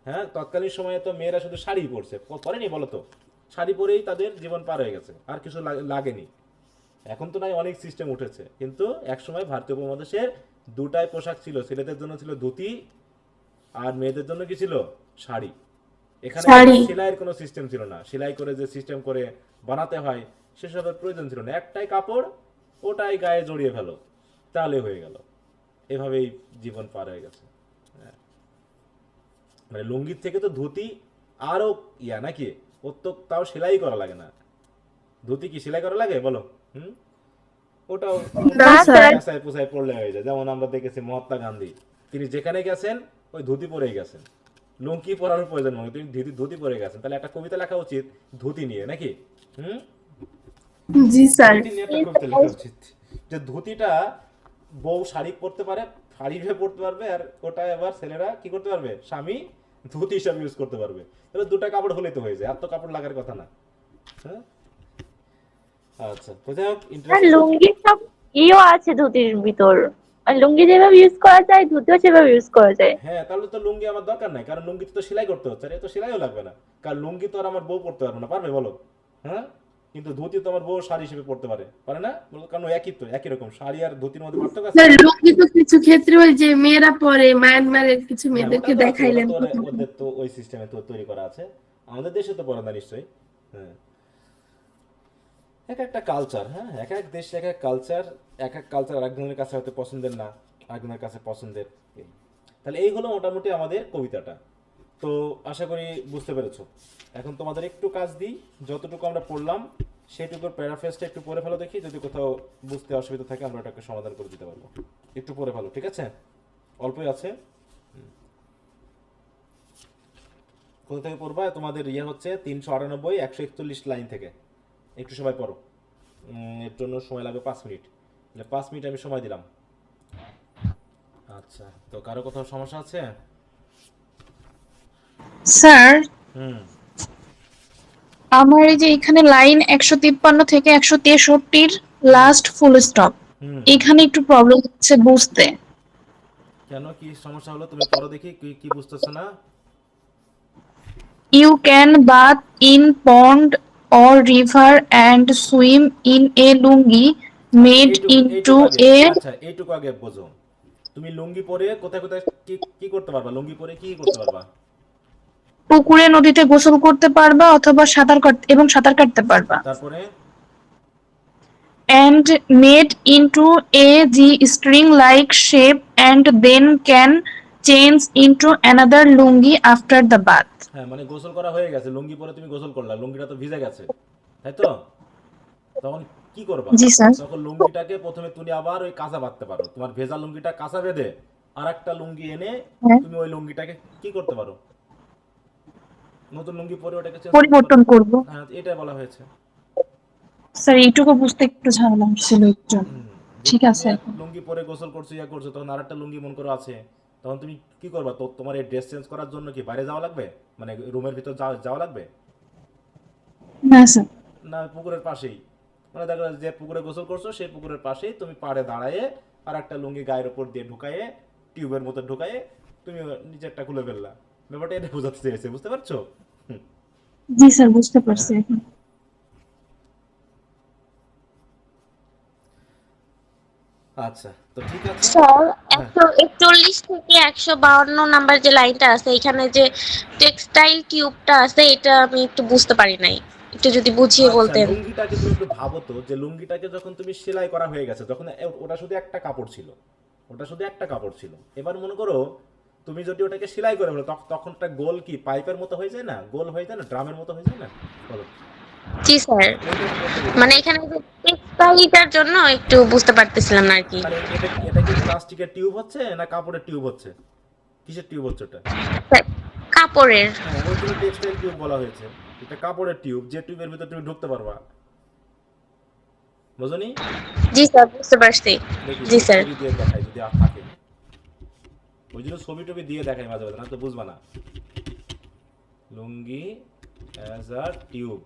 হ্যাঁ, তৎকালীন সময়ে তো মেয়েরা শুধু শাড়ি পরছে, পরেনি বলো তো? শাড়ি পরেই তাদের জীবন পার হয়ে গেছে, আর কিছু লাগেনি। এখন তো নাই, অনেক সিস্টেম উঠেছে, কিন্তু একসময় ভারতীয় উপমহাদেশের দুটাই পোশাক ছিল, ছেলেদের জন্য ছিল ধুতি আর মেয়েদের জন্য কি ছিল? শাড়ি। এখানে সেলাইয়ের কোনো সিস্টেম ছিল না, সেলাই করে যে সিস্টেম করে বানাতে হয় সেসবের প্রয়োজন ছিল না, একটাই কাপড়, ওটাই গায়ে জড়িয়ে ফেলো, তাহলে হয়ে গেল। এভাবেই জীবন পার হয়ে গেছে। হ্যাঁ, মানে লুঙ্গির থেকে তো ধুতি আরো ইয়া নাকি, ওর তো তাও সেলাই করা লাগে না। ধুতি কি সেলাই করা লাগে বলো? ওটাও পেশায় পোশায় পড়লে হয়ে যায়। যেমন আমরা দেখেছি মহাত্মা গান্ধী, তিনি যেখানে গেছেন ওই ধুতি পরেই গেছেন, লুঙ্গি পরার প্রয়োজন মনে, তিনি ধুতি পরে গেছেন। তাহলে একটা কবিতা লেখা উচিত ধুতি নিয়ে নাকি? হুম, জি স্যার। ধুতি নিয়ে একটা কবিতা লেখা উচিত, যে ধুতিটা বউ শাড়ি পরতে পারে, শাড়ি ভেবে পরতে পারবে, আর ওটা এবার ছেলেরা কি করতে পারবে, স্বামী ধুতি হিসাবে ইউজ করতে পারবে। তাহলে দুটা কাপড় হলেই তো হয়ে যায়, এত কাপড় লাগার কথা না। হ্যাঁ, আচ্ছা, তো যাই হোক, আর ইন্টারেস্টিং। লুঙ্গির সব ইও আছে ধুতির ভিতর, আর লুঙ্গি যেভাবে ইউজ করা যায় ধুতিও সেভাবে ইউজ করা যায়। হ্যাঁ, তাহলে তো লুঙ্গি আমার দরকার নাই, কারণ লুঙ্গি তো সেলাই করতে হচ্ছে, আর এ তো সেলাইও লাগবে না, কারণ লুঙ্গি তো আর আমার বউ পড়তে পারবে না, পারবে বলো? হ্যাঁ, কিন্তু ধুতি তো আমার বউ শাড়ি হিসেবে পড়তে পারে, পারে না? বলো, কারণ একই তো, একই রকম। শাড়ি আর ধুতির মধ্যে পার্থক্য আছে? স্যার লুঙ্গি তো কিছু ক্ষেত্রে ওই যে মেয়েরা পরে মায়ানমারের কিছু হ্যাঁ, ওটা মেয়েদেরকে তো আছে, ওটা দেখাইলেন তো প্রথমে। ওদের তো ওই সিস্টেমে তো তৈরি করা আছে, আমাদের দেশে তো পড়ে না নিশ্চয়ই। হ্যাঁ, এক একটা কালচার, হ্যাঁ, এক এক দেশ এক এক কালচার, এক এক কালচার আরেকজনের কাছে হয়তো পছন্দের না, আরেকজনের কাছে পছন্দের। এই। তাহলে এই হলো মোটামুটি আমাদের কবিতাটা। তো আশা করি বুঝতে পেরেছো। এখন তোমাদের একটু কাজ দিই, যতটুকু আমরা পড়লাম সেটুকুর প্যারাফ্রেজটা একটু পড়ে ফেলো দেখি, যদি কোথাও বুঝতে অসুবিধা থাকে আমরা এটাকে সমাধান করে দিতে পারবো। একটু পড়ে ফেলো, ঠিক আছে? অল্পই আছে। কোথা থেকে পড়বা? তোমাদের ইয়ে হচ্ছে 398 141 লাইন থেকে। একটু সবাই পড়ো। এর জন্য সময় লাগবে 5 মিনিট। তাহলে 5 মিনিট আমি সময় দিলাম। আচ্ছা, তো কারো কোথাও সমস্যা আছে? স্যার, হুম আমার এই যে এখানে লাইন 153 থেকে 163 হুম লাস্ট ফুল স্টপ, হুম। এখানে একটু প্রবলেম হচ্ছে বুঝতে। কেন, কি সমস্যা হলো? তুমি পড়ো দেখি, কি কি বুঝতেছো না? You can bath in pond or river and swim in a lungi আচ্ছা, মেড এইটুকু ইনটু এইটুকু আগে, এ। আচ্ছা এইটুকু আগে বোঝো। তুমি লুঙ্গি পরে কোথায় কোথায় কি কি করতে পারবা? লুঙ্গি পরে কি কি করতে পারবা? পুকুরে নদীতে গোসল করতে পারবা অথবা সাঁতার কাটতে পারবা। তারপরে? And made into a G-string like shape and then can change into another lungi after the bath. হ্যাঁ, মানে গোসল করা হয়ে গেছে, লুঙ্গি পরে তুমি গোসল করলা, লুঙ্গিটা তো ভিজে গেছে, তাই তো? তখন কি করবা? জি স্যার। তখন লুঙ্গিটাকে প্রথমে তুমি আবার ওই কাঁচা বাঁধতে পারো, তোমার ভেজা লুঙ্গিটা কাঁচা বেঁধে আর একটা লুঙ্গি এনে হ্যাঁ, তুমি ওই লুঙ্গিটাকে কি করতে পারো? নতুন লুঙ্গি পরে ওটাকে চেঞ্জ করতে পারো। পরিবর্তন করব। হ্যাঁ, এটাই বলা হয়েছে। স্যার এইটুকু বুঝতে একটু ঝামেলা হচ্ছিল এর জন্য। হুম, যে ঠিক তুমি আছে এক এখন। লুঙ্গি পরে গোসল করছো, ইয়া করছো, তখন আরেকটা লুঙ্গি মন করো আছে, তখন তুমি কি করবা? তো তোমার এই ড্রেস চেঞ্জ করার জন্য কি বাইরে যাওয়া লাগবে, মানে রুমের ভিতর যাওয়া লাগবে? না স্যার। না, পুকুরের পাশেই, মানে দেখো যে পুকুরে গোসল করছো সেই পুকুরের পাশেই তুমি পাড়ে দাঁড়ায়ে আর একটা লুঙ্গি গায়ের উপর দিয়ে ঢুকায়ে, টিউবের মতো ঢুকায়ে তুমি নিচেরটা খুলে ফেললা। ব্যাপারটা এটা বোঝাতে চেয়েছে, বুঝতে পারছো? হুম, জি স্যার, বুঝতে পারছি হ্যাঁ। এখন। আচ্ছা, তো ঠিক আছে। স্যার, হ্যাঁ, 141 থেকে 152 নাম্বার যে লাইনটা আছে, এখানে যে টেক্সটাইল টিউবটা আছে, এটা আমি একটু বুঝতে পারি নাই, একটু যদি বুঝিয়ে আচ্ছা, বলতেন। লুঙ্গিটাকে তুমি একটু ভাবো তো, যে লুঙ্গিটাকে যখন তুমি সেলাই করা হয়ে গেছে, যখন ওটা শুধু একটা কাপড় ছিল, ওটা শুধু একটা কাপড় ছিল, এবার মনে করো তুমি যদি ওটাকে সেলাই করে ফেলো, তখন একটা গোল কি পাইপের মতো হয়ে যায় না, গোল হয়ে যায় না, ড্রামের মতো হয়ে যায় না, বলো? জি স্যার, ওইটা তুমি একটু বোঝো মানে তাহলে। এখানে যে টেক্সটাইলটার জন্য একটু বুঝতে পারতেছিলাম না আর কি। মানে এটা এটা কি প্লাস্টিকের টিউব হচ্ছে না কাপড়ের টিউব হচ্ছে? কিসের টিউব হচ্ছে ওটা? স্যার, কাপড়ের। হ্যাঁ, ওই জন্য টেক্সটাইল টিউব বলা হয়েছে। এটা কাপড়ের টিউব, যে টিউবের ভিতর তুমি ঢুকতে পারবা। বুঝনি? জি স্যার, বুঝতে পারছি। দেখি জি স্যার। ছবি দিয়ে দেখাই যদি আর থাকে। ওই জন্য ছবি টবি দিয়ে দেখাই মাঝে মাঝে, না তো বুঝবা না। লুঙ্গি অ্যাজ আ টিউব।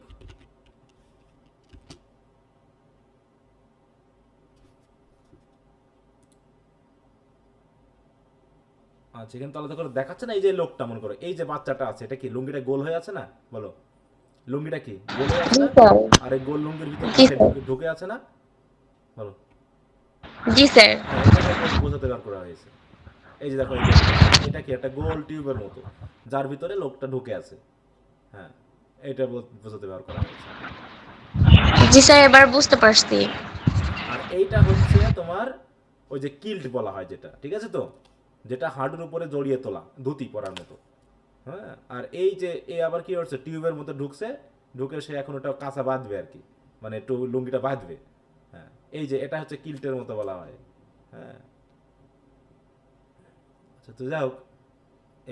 আচ্ছা, এখানে তাহলে দেখো দেখাচ্ছে না, এই যে লোকটা মনে করো, এই যে বাচ্চাটা আছে, এটা কি লুঙ্গিটা গোল হয়ে আছে না, বলো? লুঙ্গিটা কি গোল হয়ে আছে জি না? স্যার। আর এই গোল লুঙ্গির ভিতর জি কিসে স্যার। ঢুকে ঢুকে আছে না, বলো? জি স্যার। হ্যাঁ, এটাকে বোঝাতে বার করা হয়েছে। এই যে দেখো, এই লোকটা, এটা কি একটা গোল টিউবের মতো, যার ভিতরে লোকটা ঢুকে আছে। হ্যাঁ, এটা বোঝাতে ব্যবহার করা হয়েছে। জি স্যার, এবার বুঝতে পারছি। আর এইটা হচ্ছে তোমার ওই যে কিল্ট বলা হয় যেটা, ঠিক আছে তো, যেটা হাঁটুর উপরে জড়িয়ে তোলা, ধুতি পরার মতো। হ্যাঁ, আর এই যে এ আবার কি হচ্ছে, টিউবের মতো ঢুকছে, ঢুকে সে এখন ওটা কাঁচা বাঁধবে আর কি, মানে একটু লুঙ্গিটা বাঁধবে। হ্যাঁ, এই যে এটা হচ্ছে কিল্টের মতো বলা হয়। হ্যাঁ, আচ্ছা, তো যাই হোক,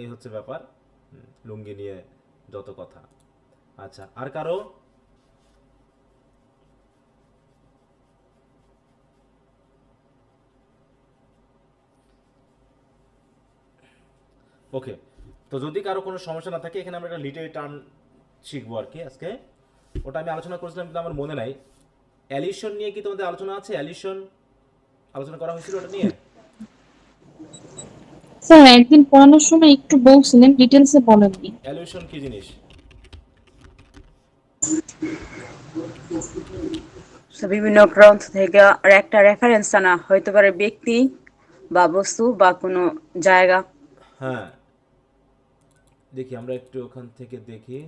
এই হচ্ছে ব্যাপার। লুঙ্গি নিয়ে যত কথা। আচ্ছা, আর কারো? ওকে, তো যদি কারো কোনো সমস্যা না থাকে, এখানে আমরা একটা লিটারি টার্ম শিখবো আর কি আজকে। ওটা আমি আলোচনা করেছিলাম কিন্তু আমার মনে নাই। অ্যালিশন নিয়ে কি তোমাদের আলোচনা আছে? অ্যালিশন আলোচনা করা হয়েছিল ওটা নিয়ে? স্যার একদিন পড়ানোর সময় একটু বলছিলেন, ডিটেলসে বলেননি। অ্যালিশন কি জিনিস? বিভিন্ন গ্রন্থ থেকে আর একটা রেফারেন্স আনা হইতে পারে, ব্যক্তি বা বস্তু বা কোনো জায়গা। হ্যাঁ, দেখি আমরা একটু ওখান থেকে দেখি।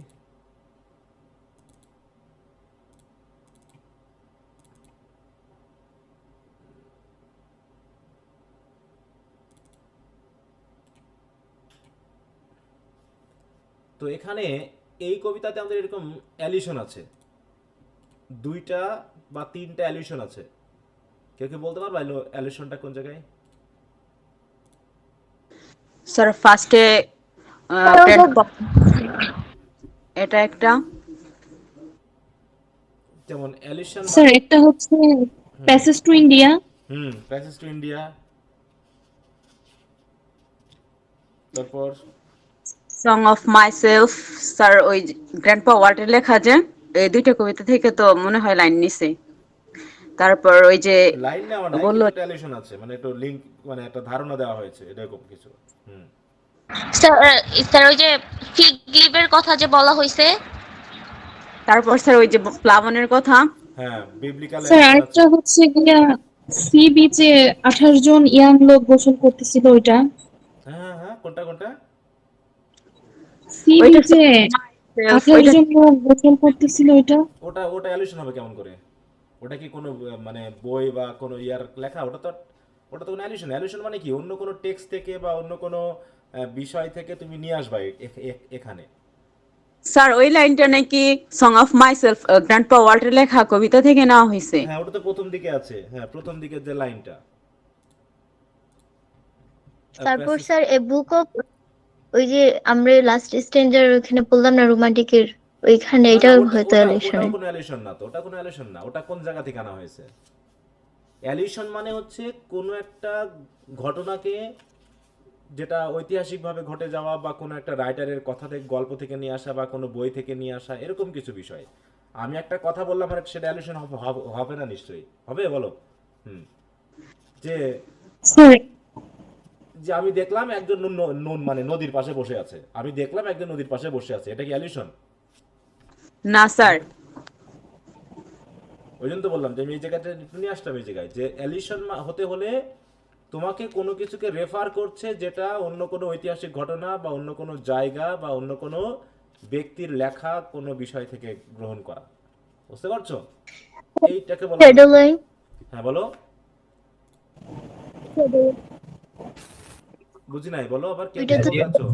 তো এখানে এই কবিতাতে আমাদের এরকম অ্যালিশন আছে, 2টা বা 3টা অ্যালিশন আছে। কেউ কি বলতে পারবা অ্যালিশনটা কোন জায়গায়? স্যার ফার্স্টে স্যার, ওই যে প্ল্যাটফর্ম এটা একটা। যেমন অ্যালিশন স্যার মানে একটা হচ্ছে হুম passage to India. Passage to India. তারপর সং অফ মাইসেলফ। স্যার ওই গ্র্যান্ডপা ওয়াল্টের লেখা যে, এই দুইটা কবিতা থেকে তো মনে হয় লাইন নিছে। তারপর ওই যে লাইন নেওয়া নাই, বললো, কিন্তু একটা অ্যালিশন আছে, মানে একটু লিঙ্ক, মানে একটা ধারণা দেওয়া হয়েছে এরকম কিছু। হুম স্যার স্যার ওই যে ফিগ লিভের কথা যে বলা হয়েছে। তারপর স্যার ওই যে প্লাবনের কথা। হ্যাঁ, বিবলিক্যাল স্যার অ্যালিশন আছে। আরেকটা হচ্ছে গিয়া সি বিচে 28 জন ইয়াং লোক গোসল করতেছিল ওইটা। হ্যাঁ হ্যাঁ হ্যাঁ, কোনটা কোনটা? সি ওইটা বিচে আঠাশ ওইটা জন লোক গোসল করতেছিল ওইটা। ওটা ওটা অ্যালিশন হবে কেমন করে? ওটা কি কোনো মানে বই বা কোনো ইয়ার লেখা? ওটা তো কোনো অ্যালিশন। অ্যালিশন মানে কি, অন্য কোনো টেক্সট থেকে বা অন্য কোনো বিষয় থেকে তুমি নিয়ে আসবা এখানে। স্যার ওই লাইনটা নাকি সং অফ মাইসেলফ গ্র্যান্ডপা ওয়াল্টের লেখা কবিতা থেকে নেওয়া হয়েছে। হ্যাঁ, ওটা তো প্রথম দিকে আছে। হ্যাঁ, প্রথম দিকের যে লাইনটা তারপর passage. Sir A book of, ওই যে আমরা লাস্ট স্ট্রেঞ্জার ওখানে বললাম না রোমান্টিকের, ওইখানে না না, এটাও ওটা হয়তো ওটা ওটাও এলিশনে। কোনো অ্যালিশন না তো, ওটা কোনো অ্যালিশন না। ওটা কোন জায়গা থেকে আনা হয়েছে? অ্যালিশন মানে হচ্ছে কোনো একটা ঘটনাকে, যেটা ঐতিহাসিকভাবে ঘটে যাওয়া বা কোনো একটা রাইটারের কথা থেকে, গল্প থেকে নিয়ে আসা বা কোনো বই থেকে নিয়ে আসা, এরকম কিছু বিষয়। আমি একটা কথা বললাম আর সেটা অ্যালিউশন হবে না? নিশ্চয়ই হবে, বলো। হুম যে স্যার যে আমি দেখলাম একজন মানে নদীর পাশে বসে আছে, আমি দেখলাম একজন নদীর পাশে বসে আছে, এটা কি অ্যালিউশন? না স্যার। ওই জন্য তো বললাম যে আমি এই জায়গাটা একটু নিয়ে আসলাম, এই জায়গায় যে অ্যালিউশন হতে হলে তোমাকে কোনো কিছুকে রেফার করছে, যেটা অন্য কোনো ঐতিহাসিক ঘটনা বা অন্য কোনো জায়গা বা অন্য কোনো ব্যক্তির লেখা কোনো বিষয় থেকে গ্রহণ করা। বুঝতে পারছো? এইটাকে বলা শ্যাডো হচ্ছে। লাইন। হ্যাঁ বলো, বুঝি নাই, বলো আবার, কে ওইটা কিছু তো বলতে চাচ্ছো?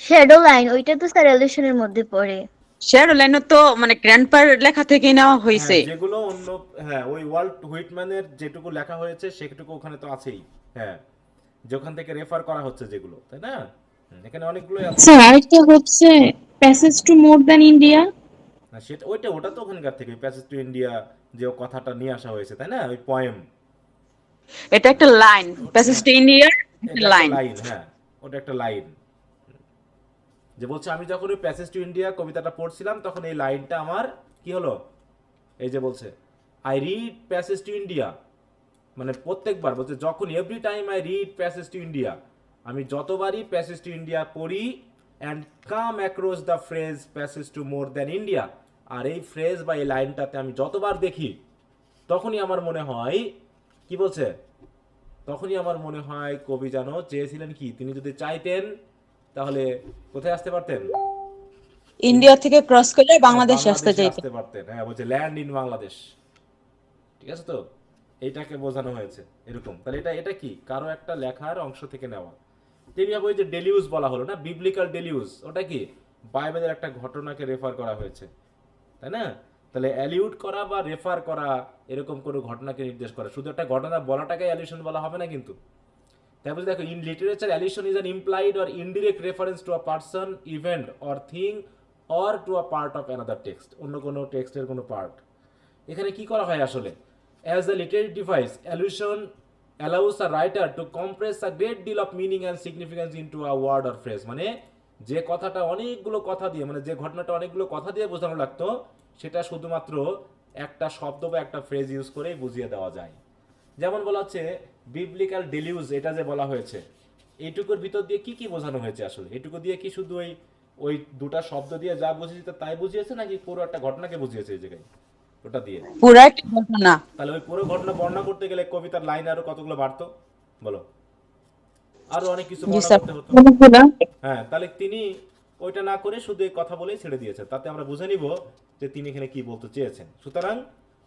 শ্যাডো লাইন, ওইটা তো স্যার এলিশনের মধ্যে পড়ে। শ্যাডো লাইনও তো মানে গ্র্যান্ডপার লেখা থেকে নেওয়া হ্যাঁ, হয়েছে। যেগুলো অন্য, হ্যাঁ ওই ওয়াল্ট হুইটম্যানের যেটুকু লেখা হয়েছে সেটুকু ওখানে তো আছেই। হ্যাঁ, যেখান থেকে রেফার করা হচ্ছে যেগুলো, তাই না? এখানে অনেকগুলোই আছে। স্যার আরেকটা হচ্ছে passage to more than India. না সেটা, ওটা তো ওখানকার থেকে প্যাসেজ টু ইন্ডিয়া যে কথাটা নিয়ে আসা হয়েছে, তাই না? ওই পয়েম। এটা একটা লাইন, প্যাসেজ হ্যাঁ, টু ইন্ডিয়ার এটা একটা লাইন। লাইন। হ্যাঁ, ওটা একটা লাইন। যে বলছে আমি যখন ওই প্যাসেজ টু ইন্ডিয়া কবিতাটা পড়ছিলাম, তখন এই লাইনটা আমার কি হলো, এই যে বলছে I read passage to India, মানে প্রত্যেকবার বলছে যখন, every time I read passage to India, আমি যতবারই প্যাসেজ টু ইন্ডিয়া পড়ি, and come across the phrase passage to more than India, আর এই ফ্রেজ বা এই লাইনটাতে আমি যতবার দেখি, তখনই আমার মনে হয়, কি বলছে, তখনই আমার মনে হয় কবি যেন চেয়েছিলেন কি, তিনি যদি চাইতেন তাহলে কোথায় আসতে পারতেন? ইন্ডিয়া থেকে ক্রস করে বাংলাদেশে আসতে বাংলাদেশে চাইতো। আসতে পারতেন। হ্যাঁ, বলছে ল্যান্ড ইন বাংলাদেশ। ঠিক আছে তো, এইটাকে বোঝানো হয়েছে এরকম। তাহলে এটা এটা কি, কারো একটা লেখার অংশ থেকে নেওয়া। তেমনি ওই যে ডেলিউজ বলা হলো না, বিবলিক্যাল ডেলিউজ, ওটা কি বাইবেলের একটা ঘটনাকে রেফার করা হয়েছে, তাই না? তাহলে অ্যালিউড করা বা রেফার করা, এরকম কোনো ঘটনাকে নির্দেশ করে, শুধু একটা ঘটনা বলাটাকে অ্যালিউশন বলা হবে না কিন্তু। তারপরে দেখো, in literature অ্যালিউশন is an implied or indirect reference to a person, event or thing, or to a part of another text, অন্য কোনো টেক্সটের কোনো পার্ট। এখানে কি করা হয় আসলে, as the literary device, allusion allows a writer to compress a great deal of meaning and significance into a word or phrase, মানে যে কথাটা অনেকগুলো কথা দিয়ে, মানে যে ঘটনাটা অনেকগুলো কথা দিয়ে বোঝানো লাগতো, সেটা শুধুমাত্র একটা শব্দ বা একটা ফ্রেজ ইউজ করেই বুঝিয়ে দেওয়া যায়। যেমন বলা হচ্ছে বিবলিক্যাল ডেলিউজ, এটা যে বলা হয়েছে, এইটুকুর ভিতর দিয়ে কি কি বোঝানো হয়েছে আসলে? এইটুকু দিয়ে কি শুধু ওই ওই দুটা শব্দ দিয়ে যা বুঝিয়েছে তাই বুঝিয়েছে, নাকি পুরো একটা ঘটনাকে বুঝিয়েছে এই জায়গায় ওটা দিয়ে? পুরো একটা ঘটনা। তাহলে ওই পুরো ঘটনা বর্ণনা করতে গেলে কবিতার লাইন আরো কতগুলো বাড়তো, বলো? আরো অনেক কিছু জি বর্ণনা স্যার। করতে হতো। অনেকগুলা। হ্যাঁ, তাহলে তিনি ওইটা না করে শুধু এই কথা বলেই ছেড়ে দিয়েছেন, তাতে আমরা বুঝে নিব যে তিনি এখানে কি বলতে চেয়েছেন। সুতরাং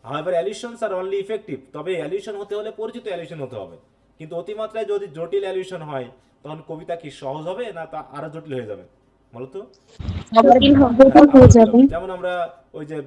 হাউএভার অ্যালিউশনস আর অনলি ইফেক্টিভ, তবে অ্যালিউশন হতে হলে পরিচিত অ্যালিউশন হতে হবে। কিন্তু অতিমাত্রায় যদি জটিল অ্যালিউশন হয়, তখন কবিতা কি সহজ হবে না তা আরো জটিল হয়ে যাবে, বলতো? সবার হ্যাঁ, হয়ে আরো জটিল যাবে। হবে। যেমন আমরা ওই যে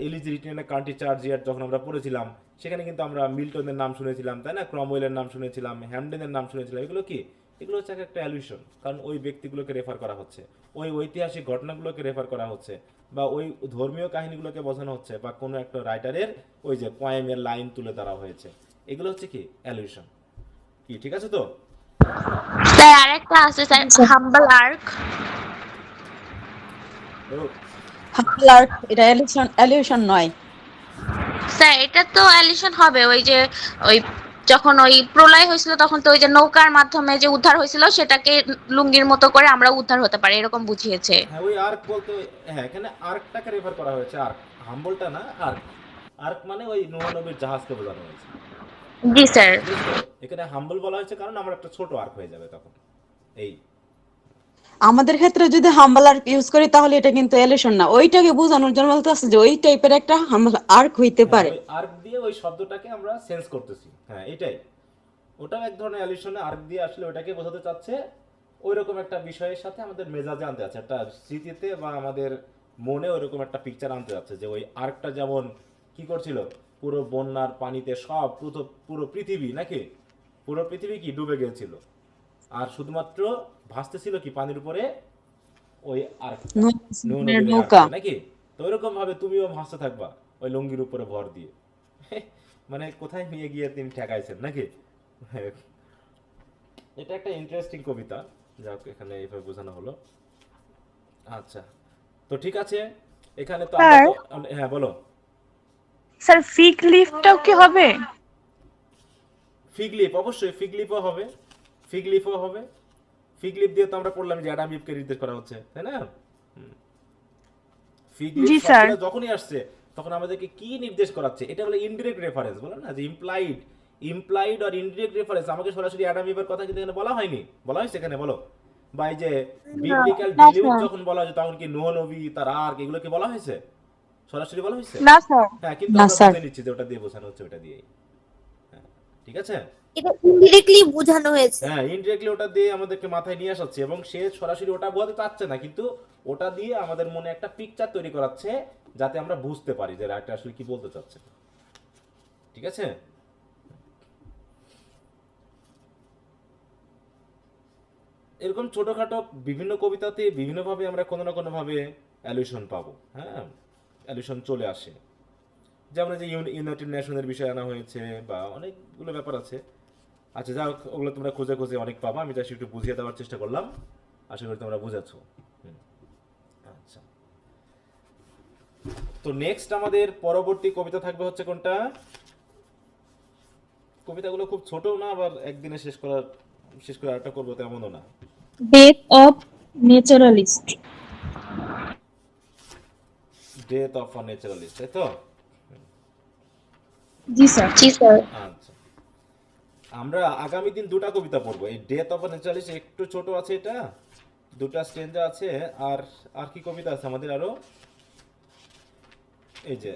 এলিজ রিটেন কান্ট্রি চার্জিয়ার যখন আমরা পড়েছিলাম, সেখানে কিন্তু আমরা মিল্টনের নাম শুনেছিলাম, তাই না? ক্রমওয়েলের নাম শুনেছিলাম, হ্যামডেনের নাম শুনেছিলাম, এগুলো কি এগুলো হচ্ছে একটা অ্যালিউশন, কারণ ওই ব্যক্তিগুলোকে রেফার করা হচ্ছে, ওই ঐতিহাসিক ঘটনাগুলোকে রেফার করা হচ্ছে, বা ওই ধর্মীয় কাহিনীগুলোকে বোঝানো হচ্ছে, বা কোনো একটা রাইটারের ওই যে পোয়েমের লাইন তুলে ধরা হয়েছে। এগুলো হচ্ছে কি অ্যালিউশন। কি ঠিক আছে তো? স্যার আরেকটা আছে স্যার, হাম্বল আর্ক। ও হাম্বল আর্ক এটা অ্যালিউশন নয়। স্যার এটা তো অ্যালিশন হবে, ওই যে ওই যখন ওই প্রলয় হয়েছিল তখন তো ওই যে নৌকার মাধ্যমে যে উদ্ধার হয়েছিল সেটাকে লুঙ্গির মতো করে আমরা উদ্ধার হতে পারি এরকম বুঝিয়েছে। হ্যাঁ, ওই আর্ক বলতে হ্যাঁ এখানে আর্কটাকে রেফার করা হয়েছে, আর্ক, হাম্বলটা না, আর্ক। আর্ক মানে ওই নোয়া নবীর জাহাজকে বোঝানো হয়েছে। জি স্যার। ঠিক আছে তো? এখানে হাম্বল বলা হয়েছে কারণ আমার একটা ছোট আর্ক হয়ে যাবে তখন। এই আমাদের ক্ষেত্রে যদি হাম্বল আর্ক ইউজ করি তাহলে এটা কিন্তু অ্যালিউশন না, ওইটাকে বোঝানোর জন্য বলতে আছে যে ওই টাইপের একটা হাম্বল আর্ক হইতে হ্যাঁ, পারে। ওই আর্ক দিয়ে ওই শব্দটাকে আমরা সেন্স করতেছি, হ্যাঁ এটাই। ওটাও এক ধরনের অ্যালিউশনে, আর্ক দিয়ে আসলে ওটাকে বোঝাতে চাচ্ছে ওই রকম একটা বিষয়ের সাথে আমাদের মেজাজে আনতে যাচ্ছে, একটা স্মৃতিতে বা আমাদের মনে ওইরকম একটা পিকচার আনতে যাচ্ছে, যে ওই আর্কটা যেমন কি করছিল, পুরো বন্যার পানিতে সব পুরো পৃথিবী নাকি, পুরো পৃথিবী কি ডুবে গিয়েছিল, আর শুধুমাত্র ভাসতেছিল কি পানির উপরে ওই আর্কটা, নূহ নবীর এই নৌকা। আর্কটা নাকি। তো ওইরকম ভাবে তুমিও ভাসতে থাকবা ওই লুঙ্গির উপরে ভর দিয়ে। মানে কোথায় নিয়ে গিয়ে তিনি ঠেকাইছেন নাকি। এটা একটা ইন্টারেস্টিং কবিতা, যাক এখানে এইভাবে বোঝানো হলো। আচ্ছা, তো ঠিক আছে, এখানে তো আমরা স্যার তো হ্যাঁ বলো। স্যার ফিগ লিফটাও কি হবে? ফিগ লিফ, অবশ্যই ফিগ লিফও হবে, ফিগ লিফও হবে। ফিগ লিফ দিয়ে তো আমরা পড়লাম যে অ্যাডাম ইভকে নির্দেশ করা হচ্ছে, তাই না? ফিগ লিফ জি স্যার। শব্দটা যখনই আসছে তখন আমাদেরকে কি নির্দেশ করাচ্ছে, এটা বলে ইনডিরেক্ট রেফারেন্স, বলে না যে ইমপ্লাইড, ইমপ্লাইড আর ইনডিরেক্ট রেফারেন্স। আমাকে সরাসরি অ্যাডাম ইভের কথা কিন্তু এখানে বলা হয়নি, বলা হয়েছে এখানে বলো, বা এই যে বিবলিক্যাল না ডিলিউজ স্যার। যখন বলা হয়েছে তখন কি নোহ নবী তার আর্ক এগুলো কি বলা হয়েছে, সরাসরি বলা হয়েছে? না স্যার। হ্যাঁ, কিন্তু না আমরা স্যার। বুঝে নিচ্ছি যে ওটা দিয়ে বোঝানো হচ্ছে, ওটা দিয়েই। হ্যাঁ, ঠিক আছে। এটা ইনডিরেক্টলি বোঝানো হয়েছে। হ্যাঁ, ইনডিরেক্টলি ওটা দিয়ে আমাদেরকে মাথায় নিয়ে আসাচ্ছে, এবং সে সরাসরি ওটা বোঝাতে চাচ্ছে না, কিন্তু ওটা দিয়ে আমাদের মনে একটা পিকচার তৈরি করাচ্ছে যাতে আমরা বুঝতে পারি যে রাইটার আসলে কি বলতে চাচ্ছে। ঠিক আছে। এরকম ছোটখাটো বিভিন্ন কবিতাতে বিভিন্নভাবে আমরা কোনো না কোনোভাবে অ্যালিউশন পাবো। হ্যাঁ, অ্যালিউশন চলে আসে, যেমন এই যে ইউনাইটেড নেশনের বিষয়ে আনা হয়েছে, বা অনেকগুলো ব্যাপার আছে। আচ্ছা যাই হোক, ওগুলো তোমরা খুঁজে খুঁজে অনেক পাবা, আমি জাস্ট একটু বুঝিয়ে দেওয়ার চেষ্টা করলাম, আশা করি তোমরা বুঝেছো। আচ্ছা, তো নেক্সট আমাদের পরবর্তী কবিতা থাকবে হচ্ছে কোনটা? কবিতাগুলো খুব ছোটও না, আবার একদিনে শেষ করে আরেকটা করবো তেমনও না। Death of naturalist. Death of a naturalist, তাই তো? জি স্যার। জি স্যার। আচ্ছা, আমরা আগামী দিন দুটা কবিতা পড়বো। এই ডেথ অফ আ ন্যাচারালিস্ট একটু ছোট আছে, এটা দুটা স্ট্রেঞ্জা আছে, আর আর কি কবিতা আছে আমাদের আরো, এই যে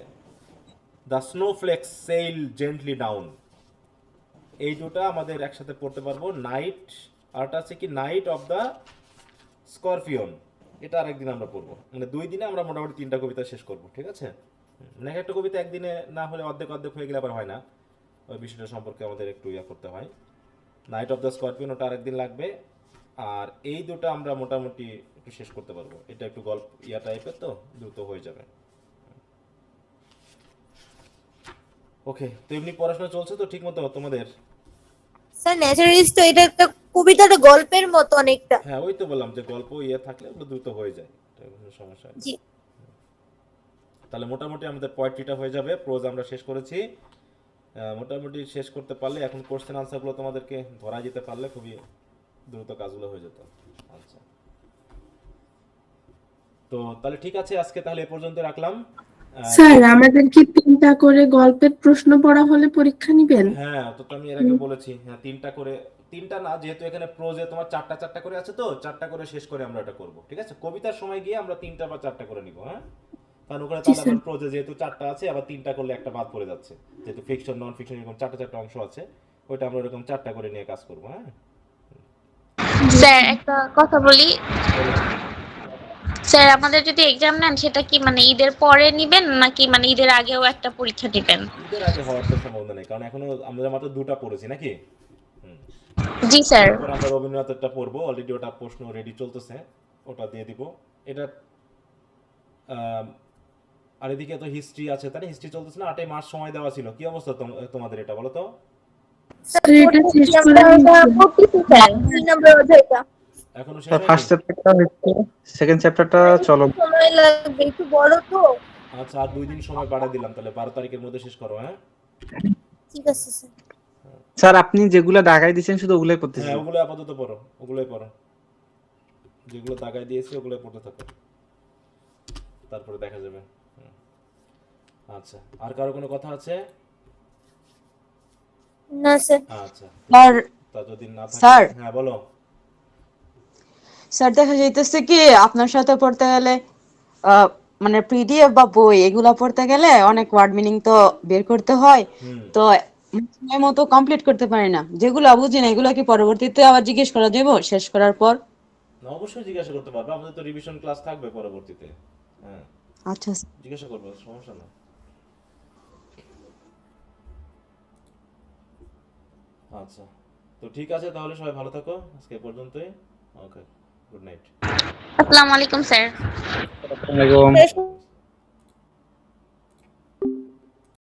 the snowflakes sail gently down, এই দুটা আমাদের একসাথে পড়তে পারবো। নাইট, আরটা আছে কি নাইট অফ দ্য স্করপিয়ন, এটা আরেকদিন আমরা পড়বো। মানে 2 দিনে আমরা মোটামুটি 3টা কবিতা শেষ করবো, ঠিক আছে। মানে একটা কবিতা একদিনে না হলে অর্ধেক অর্ধেক হয়ে গেলে আবার হয় না, ওই বিষয়টা সম্পর্কে আমাদের একটু ইয়া করতে হয়। নাইট অফ দ্য স্করপিয়ন ওটা আরেকদিন লাগবে, আর এই দুটো আমরা মোটামুটি একটু শেষ করতে পারবো। এটা একটু গল্প ইয়া টাইপের, তো দ্রুত হয়ে যাবে। ওকে, তো এমনি পড়াশোনা চলছে তো ঠিক মতো তোমাদের? স্যার ন্যাচারালিস্ট তো এটা একটা কবিতাটা গল্পের মতো অনেকটা। হ্যাঁ, ওই তো বললাম যে গল্প ইয়ে থাকলে ওগুলো দ্রুত হয়ে যায়, এটা কোনো সমস্যা নেই। জি। তাহলে মোটামুটি আমাদের পোয়েট্রিটা হয়ে যাবে, প্রোজ আমরা শেষ করেছি। মোটামুটি শেষ করতে পারলে এখন কোশ্চেন আনসারগুলো তোমাদেরকে ধরা যেতে পারলে খুবই দ্রুত কাজগুলো হয়ে যেত। আচ্ছা, তো তাহলে ঠিক আছে, আজকে তাহলে এ পর্যন্ত রাখলাম। স্যার আমাদের কি 3টা করে গল্পের প্রশ্ন পড়া হলে পরীক্ষা নিবেন? হ্যাঁ, তো আমি এর আগে বলেছি, হ্যাঁ 3টা করে, 3টা না, যেহেতু এখানে প্রোজে তোমার 4টা করে আছে, তো 4টা করে শেষ করে আমরা এটা করব, ঠিক আছে। কবিতার সময় গিয়ে আমরা 3টা বা 4টা করে নিব, হ্যাঁ। কারণ ওখানে তাহলে আবার প্রোজে যেহেতু 4টা আছে, আবার 3টা করলে একটা বাদ পড়ে যাচ্ছে, যেহেতু ফিকশন নন ফিকশন এরকম 4টা অংশ আছে, ওইটা আমরা এরকম 4টা করে নিয়ে কাজ করব, হ্যাঁ। স্যার একটা কথা বলি, বলো। স্যার আমাদের যদি এক্সাম নেন সেটা কি মানে ঈদের পরে নিবেন নাকি মানে ঈদের আগেও একটা পরীক্ষা দিবেন? ঈদের আগে হওয়ার তো সম্ভাবনা নেই, কারণ এখনো আমরা মাত্র 2টা পড়েছি নাকি। জি স্যার। এরপর আমরা রবীন্দ্রনাথেরটা পড়বো, অলরেডি ওটা প্রশ্ন রেডি চলতেছে, ওটা দিয়ে দিব। এটা আর এদিকে তো হিস্ট্রি আছে, তাই হিস্ট্রি চলতেছে না, 8 মাস সময় দেওয়া ছিল। কি অবস্থা তোমাদের এটা বলো তো? স্যার এটা শেষ করা হয়েছে। এখনো শেষ স্যার হয়নি? ফার্স্ট চ্যাপ্টারটা হচ্ছে, সেকেন্ড চ্যাপ্টারটা চলো। আচ্ছা, আর 2 দিন সময় বাড়ায় দিলাম, তাহলে 12 তারিখের মধ্যে শেষ করো। হ্যাঁ স্যার আপনি যেগুলা দাগাই দিয়েছেন শুধু ওগুলাই করতেছি। হ্যাঁ, ওগুলো আপাতত পড়ো, ওগুলোই পড়ো, যেগুলো দাগায় দিয়েছি ওগুলোই পড়তে থাকো, তারপরে দেখা যাবে। আচ্ছা, আর কারো কোনো কথা আছে? না স্যার। আচ্ছা, স্যার তা যদি না থাকে, স্যার হ্যাঁ বলো। স্যার দেখা যাইতেছে কি আপনার সাথে পড়তে গেলে আহ, মানে পিডিএফ বা বই এগুলা পড়তে গেলে অনেক ওয়ার্ড মিনিং তো বের করতে হয়, তো সময় মতো কমপ্লিট করতে পারি না। যেগুলো বুঝি না এগুলো কি পরবর্তীতে আবার জিজ্ঞেস করা যাবে শেষ করার পর? না, অবশ্যই জিজ্ঞাসা করতে পারবে, আমাদের তো রিভিশন ক্লাস থাকবে পরবর্তীতে। হ্যাঁ, আচ্ছা জিজ্ঞাসা করবো, সমস্যা না। আচ্ছা, তো ঠিক আছে, তাহলে সবাই ভালো থাকো, আজকে এ পর্যন্তই। ওকে, গুড নাইট। আসসালামু আলাইকুম স্যার। আসসালামু আলাইকুম।